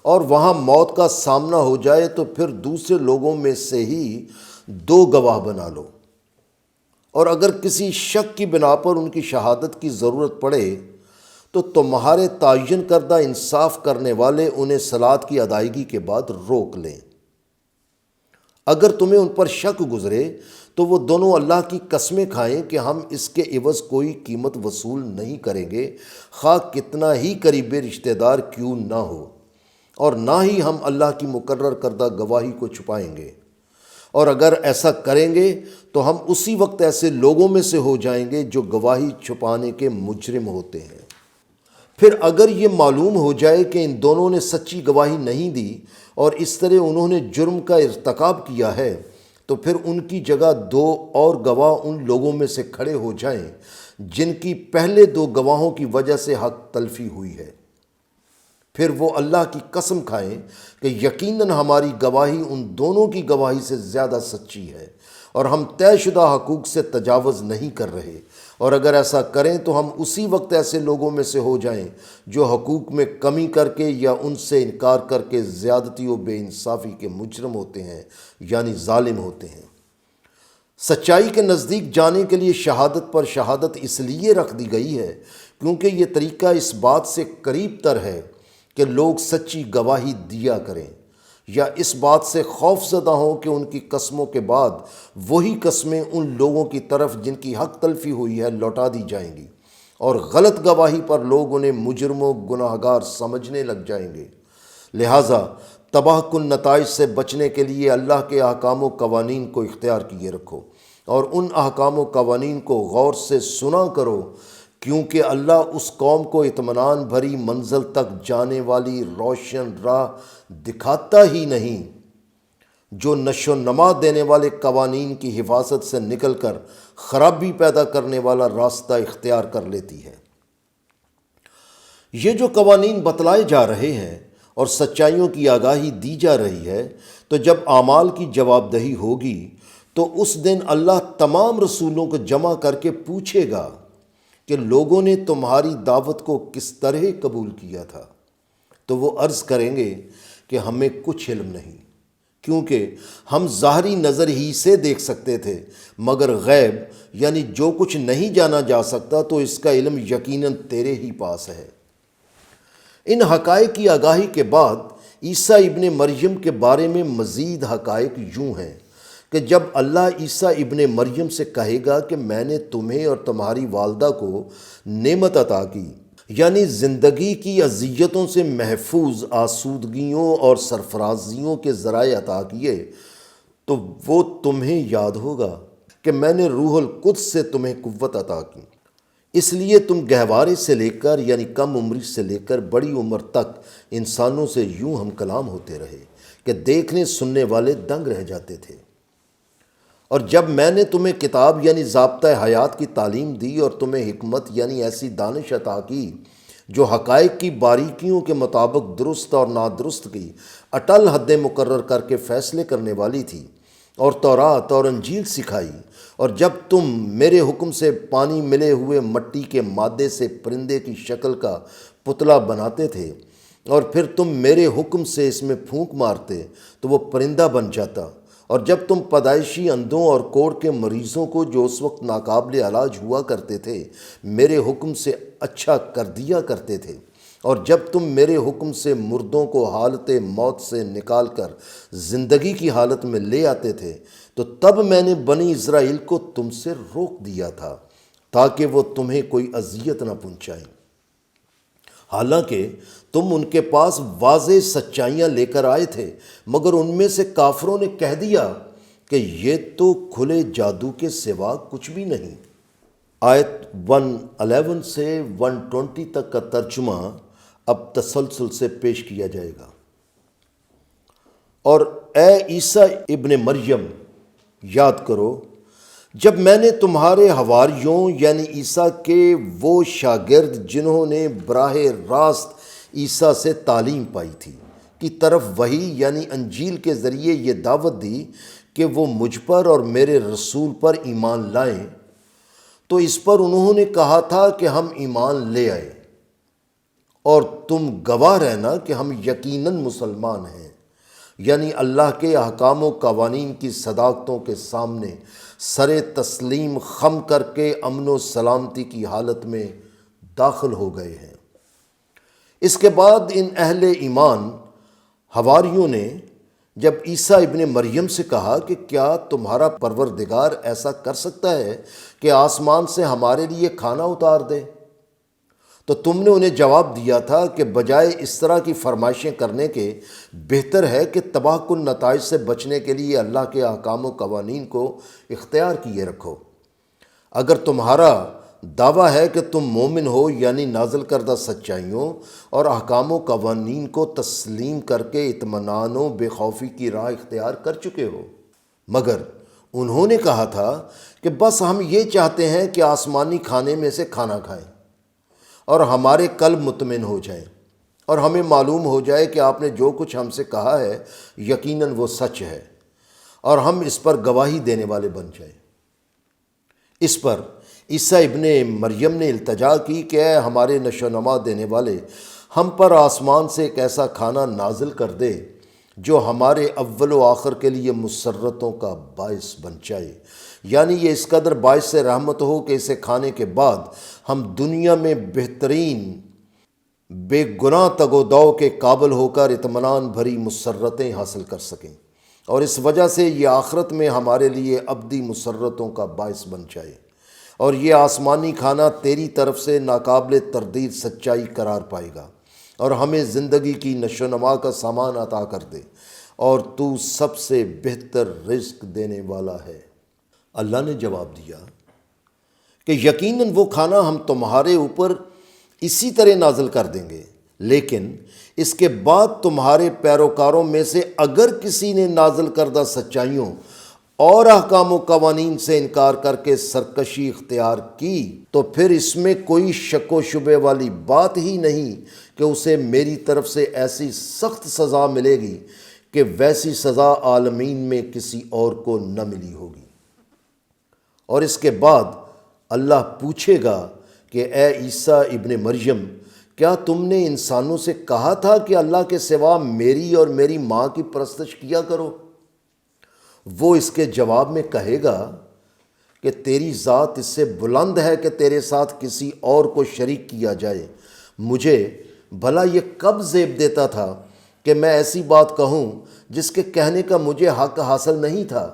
اور وہاں موت کا سامنا ہو جائے تو پھر دوسرے لوگوں میں سے ہی 2 گواہ بنا لو، اور اگر کسی شک کی بنا پر ان کی شہادت کی ضرورت پڑے تو تمہارے تعین کردہ انصاف کرنے والے انہیں صلاۃ کی ادائیگی کے بعد روک لیں۔ اگر تمہیں ان پر شک گزرے تو وہ دونوں اللہ کی قسمیں کھائیں کہ ہم اس کے عوض کوئی قیمت وصول نہیں کریں گے، خواہ کتنا ہی قریبی رشتہ دار کیوں نہ ہو، اور نہ ہی ہم اللہ کی مقرر کردہ گواہی کو چھپائیں گے، اور اگر ایسا کریں گے تو ہم اسی وقت ایسے لوگوں میں سے ہو جائیں گے جو گواہی چھپانے کے مجرم ہوتے ہیں۔ پھر اگر یہ معلوم ہو جائے کہ ان دونوں نے سچی گواہی نہیں دی اور اس طرح انہوں نے جرم کا ارتکاب کیا ہے تو پھر ان کی جگہ 2 اور گواہ ان لوگوں میں سے کھڑے ہو جائیں جن کی پہلے 2 گواہوں کی وجہ سے حق تلفی ہوئی ہے۔ پھر وہ اللہ کی قسم کھائیں کہ یقیناً ہماری گواہی ان دونوں کی گواہی سے زیادہ سچی ہے اور ہم طے شدہ حقوق سے تجاوز نہیں کر رہے، اور اگر ایسا کریں تو ہم اسی وقت ایسے لوگوں میں سے ہو جائیں جو حقوق میں کمی کر کے یا ان سے انکار کر کے زیادتی و بے انصافی کے مجرم ہوتے ہیں، یعنی ظالم ہوتے ہیں۔ سچائی کے نزدیک جانے کے لیے شہادت پر شہادت اس لیے رکھ دی گئی ہے کیونکہ یہ طریقہ اس بات سے قریب تر ہے کہ لوگ سچی گواہی دیا کریں، یا اس بات سے خوف زدہ ہوں کہ ان کی قسموں کے بعد وہی قسمیں ان لوگوں کی طرف جن کی حق تلفی ہوئی ہے لوٹا دی جائیں گی، اور غلط گواہی پر لوگ انہیں مجرم و گناہ گار سمجھنے لگ جائیں گے۔ لہٰذا تباہ کن نتائج سے بچنے کے لیے اللہ کے احکام و قوانین کو اختیار کیے رکھو، اور ان احکام و قوانین کو غور سے سنا کرو، کیونکہ اللہ اس قوم کو اطمینان بھری منزل تک جانے والی روشن راہ دکھاتا ہی نہیں جو نشو و نما دینے والے قوانین کی حفاظت سے نکل کر خرابی پیدا کرنے والا راستہ اختیار کر لیتی ہے۔ یہ جو قوانین بتلائے جا رہے ہیں اور سچائیوں کی آگاہی دی جا رہی ہے، تو جب اعمال کی جواب دہی ہوگی تو اس دن اللہ تمام رسولوں کو جمع کر کے پوچھے گا کہ لوگوں نے تمہاری دعوت کو کس طرح قبول کیا تھا؟ تو وہ عرض کریں گے کہ ہمیں کچھ علم نہیں، کیونکہ ہم ظاہری نظر ہی سے دیکھ سکتے تھے، مگر غیب یعنی جو کچھ نہیں جانا جا سکتا تو اس کا علم یقیناً تیرے ہی پاس ہے۔ ان حقائق کی آگاہی کے بعد عیسیٰ ابن مریم کے بارے میں مزید حقائق یوں ہیں کہ جب اللہ عیسیٰ ابن مریم سے کہے گا کہ میں نے تمہیں اور تمہاری والدہ کو نعمت عطا کی، یعنی زندگی کی اذیتوں سے محفوظ آسودگیوں اور سرفرازیوں کے ذرائع عطا کیے، تو وہ تمہیں یاد ہوگا کہ میں نے روح القدس سے تمہیں قوت عطا کی، اس لیے تم گہوارے سے لے کر یعنی کم عمری سے لے کر بڑی عمر تک انسانوں سے یوں ہم کلام ہوتے رہے کہ دیکھنے سننے والے دنگ رہ جاتے تھے۔ اور جب میں نے تمہیں کتاب یعنی ضابطۂ حیات کی تعلیم دی اور تمہیں حکمت یعنی ایسی دانش عطا کی جو حقائق کی باریکیوں کے مطابق درست اور نادرست کی اٹل حد مقرر کر کے فیصلے کرنے والی تھی، اور تورات اور انجیل سکھائی، اور جب تم میرے حکم سے پانی ملے ہوئے مٹی کے مادے سے پرندے کی شکل کا پتلا بناتے تھے، اور پھر تم میرے حکم سے اس میں پھونک مارتے تو وہ پرندہ بن جاتا، اور جب تم پیدائشی اندھوں اور کوڑ کے مریضوں کو جو اس وقت ناقابل علاج ہوا کرتے تھے میرے حکم سے اچھا کر دیا کرتے تھے، اور جب تم میرے حکم سے مردوں کو حالت موت سے نکال کر زندگی کی حالت میں لے آتے تھے، تو تب میں نے بنی اسرائیل کو تم سے روک دیا تھا تاکہ وہ تمہیں کوئی اذیت نہ پہنچائیں، حالانکہ تم ان کے پاس واضح سچائیاں لے کر آئے تھے، مگر ان میں سے کافروں نے کہہ دیا کہ یہ تو کھلے جادو کے سوا کچھ بھی نہیں۔ آیت 111 سے 120 تک کا ترجمہ اب تسلسل سے پیش کیا جائے گا۔ اور اے عیسیٰ ابن مریم، یاد کرو جب میں نے تمہارے حواریوں یعنی عیسیٰ کے وہ شاگرد جنہوں نے براہ راست عیسیٰ سے تعلیم پائی تھی کی طرف وحی یعنی انجیل کے ذریعے یہ دعوت دی کہ وہ مجھ پر اور میرے رسول پر ایمان لائیں، تو اس پر انہوں نے کہا تھا کہ ہم ایمان لے آئے، اور تم گواہ رہنا کہ ہم یقیناً مسلمان ہیں، یعنی اللہ کے احکام و قوانین کی صداقتوں کے سامنے سر تسلیم خم کر کے امن و سلامتی کی حالت میں داخل ہو گئے ہیں۔ اس کے بعد ان اہل ایمان حواریوں نے جب عیسیٰ ابن مریم سے کہا کہ کیا تمہارا پروردگار ایسا کر سکتا ہے کہ آسمان سے ہمارے لیے کھانا اتار دے، تو تم نے انہیں جواب دیا تھا کہ بجائے اس طرح کی فرمائشیں کرنے کے بہتر ہے کہ تباہ کن نتائج سے بچنے کے لیے اللہ کے احکام و قوانین کو اختیار کیے رکھو۔ اگر تمہارا دعویٰ ہے کہ تم مومن ہو یعنی نازل کردہ سچائیوں اور احکام و قوانین کو تسلیم کر کے اطمینان و بے خوفی کی راہ اختیار کر چکے ہو، مگر انہوں نے کہا تھا کہ بس ہم یہ چاہتے ہیں کہ آسمانی کھانے میں سے کھانا کھائیں اور ہمارے قلب مطمئن ہو جائیں، اور ہمیں معلوم ہو جائے کہ آپ نے جو کچھ ہم سے کہا ہے یقیناً وہ سچ ہے، اور ہم اس پر گواہی دینے والے بن جائیں۔ اس پر عیسیٰ ابن مریم نے التجا کی کہ اے ہمارے نشو و نما دینے والے، ہم پر آسمان سے ایک ایسا کھانا نازل کر دے جو ہمارے اول و آخر کے لیے مسرتوں کا باعث بن جائے، یعنی یہ اس قدر باعث رحمت ہو کہ اسے کھانے کے بعد ہم دنیا میں بہترین بے گناہ تگ و دو کے قابل ہو کر اطمینان بھری مسرتیں حاصل کر سکیں، اور اس وجہ سے یہ آخرت میں ہمارے لیے ابدی مسرتوں کا باعث بن جائے، اور یہ آسمانی کھانا تیری طرف سے ناقابل تردید سچائی قرار پائے گا، اور ہمیں زندگی کی نشو و نما کا سامان عطا کر دے، اور تو سب سے بہتر رزق دینے والا ہے۔ اللہ نے جواب دیا کہ یقیناً وہ کھانا ہم تمہارے اوپر اسی طرح نازل کر دیں گے، لیکن اس کے بعد تمہارے پیروکاروں میں سے اگر کسی نے نازل کردہ سچائیوں اور احکام و قوانین سے انکار کر کے سرکشی اختیار کی تو پھر اس میں کوئی شک و شبے والی بات ہی نہیں کہ اسے میری طرف سے ایسی سخت سزا ملے گی کہ ویسی سزا عالمین میں کسی اور کو نہ ملی ہوگی۔ اور اس کے بعد اللہ پوچھے گا کہ اے عیسیٰ ابن مریم، کیا تم نے انسانوں سے کہا تھا کہ اللہ کے سوا میری اور میری ماں کی پرستش کیا کرو؟ وہ اس کے جواب میں کہے گا کہ تیری ذات اس سے بلند ہے کہ تیرے ساتھ کسی اور کو شریک کیا جائے۔ مجھے بھلا یہ کب زیب دیتا تھا کہ میں ایسی بات کہوں جس کے کہنے کا مجھے حق حاصل نہیں تھا؟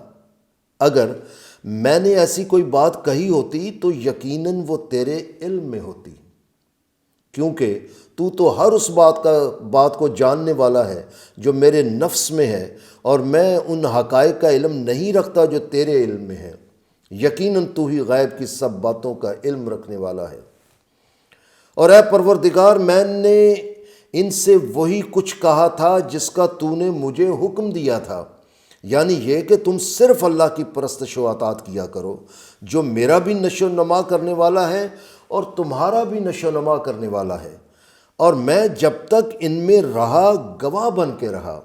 اگر میں نے ایسی کوئی بات کہی ہوتی تو یقیناً وہ تیرے علم میں ہوتی، کیونکہ تو ہر اس بات کو جاننے والا ہے جو میرے نفس میں ہے، اور میں ان حقائق کا علم نہیں رکھتا جو تیرے علم میں ہے۔ یقیناً تو ہی غیب کی سب باتوں کا علم رکھنے والا ہے۔ اور اے پروردگار، میں نے ان سے وہی کچھ کہا تھا جس کا تو نے مجھے حکم دیا تھا، یعنی یہ کہ تم صرف اللہ کی پرستش و اطاعت کیا کرو، جو میرا بھی نشو و نما کرنے والا ہے اور تمہارا بھی نشو و نما کرنے والا ہے۔ اور میں جب تک ان میں رہا گواہ بن کے رہا،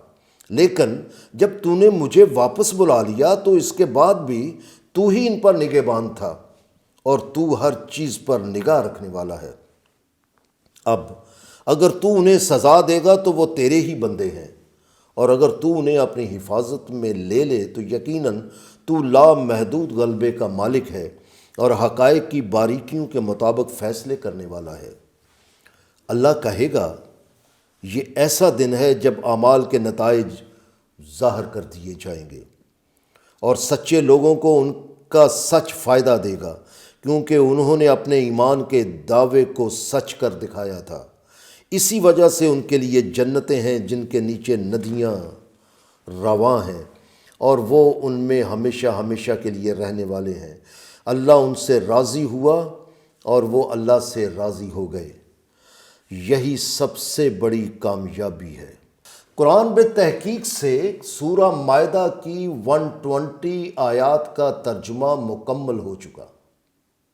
لیکن جب تو نے مجھے واپس بلا لیا تو اس کے بعد بھی تو ہی ان پر نگہبان تھا، اور تو ہر چیز پر نگاہ رکھنے والا ہے۔ اب اگر تو انہیں سزا دے گا تو وہ تیرے ہی بندے ہیں، اور اگر تو انہیں اپنی حفاظت میں لے لے تو یقیناً تو لامحدود غلبے کا مالک ہے اور حقائق کی باریکیوں کے مطابق فیصلے کرنے والا ہے۔ اللہ کہے گا، یہ ایسا دن ہے جب اعمال کے نتائج ظاہر کر دیے جائیں گے، اور سچے لوگوں کو ان کا سچ فائدہ دے گا، کیونکہ انہوں نے اپنے ایمان کے دعوے کو سچ کر دکھایا تھا۔ اسی وجہ سے ان کے لیے جنتیں ہیں جن کے نیچے ندیاں رواں ہیں، اور وہ ان میں ہمیشہ ہمیشہ کے لیے رہنے والے ہیں۔ اللہ ان سے راضی ہوا اور وہ اللہ سے راضی ہو گئے۔ یہی سب سے بڑی کامیابی ہے۔ قرآن بالتحقیق سے سورہ مائدہ کی 120 آیات کا ترجمہ مکمل ہو چکا۔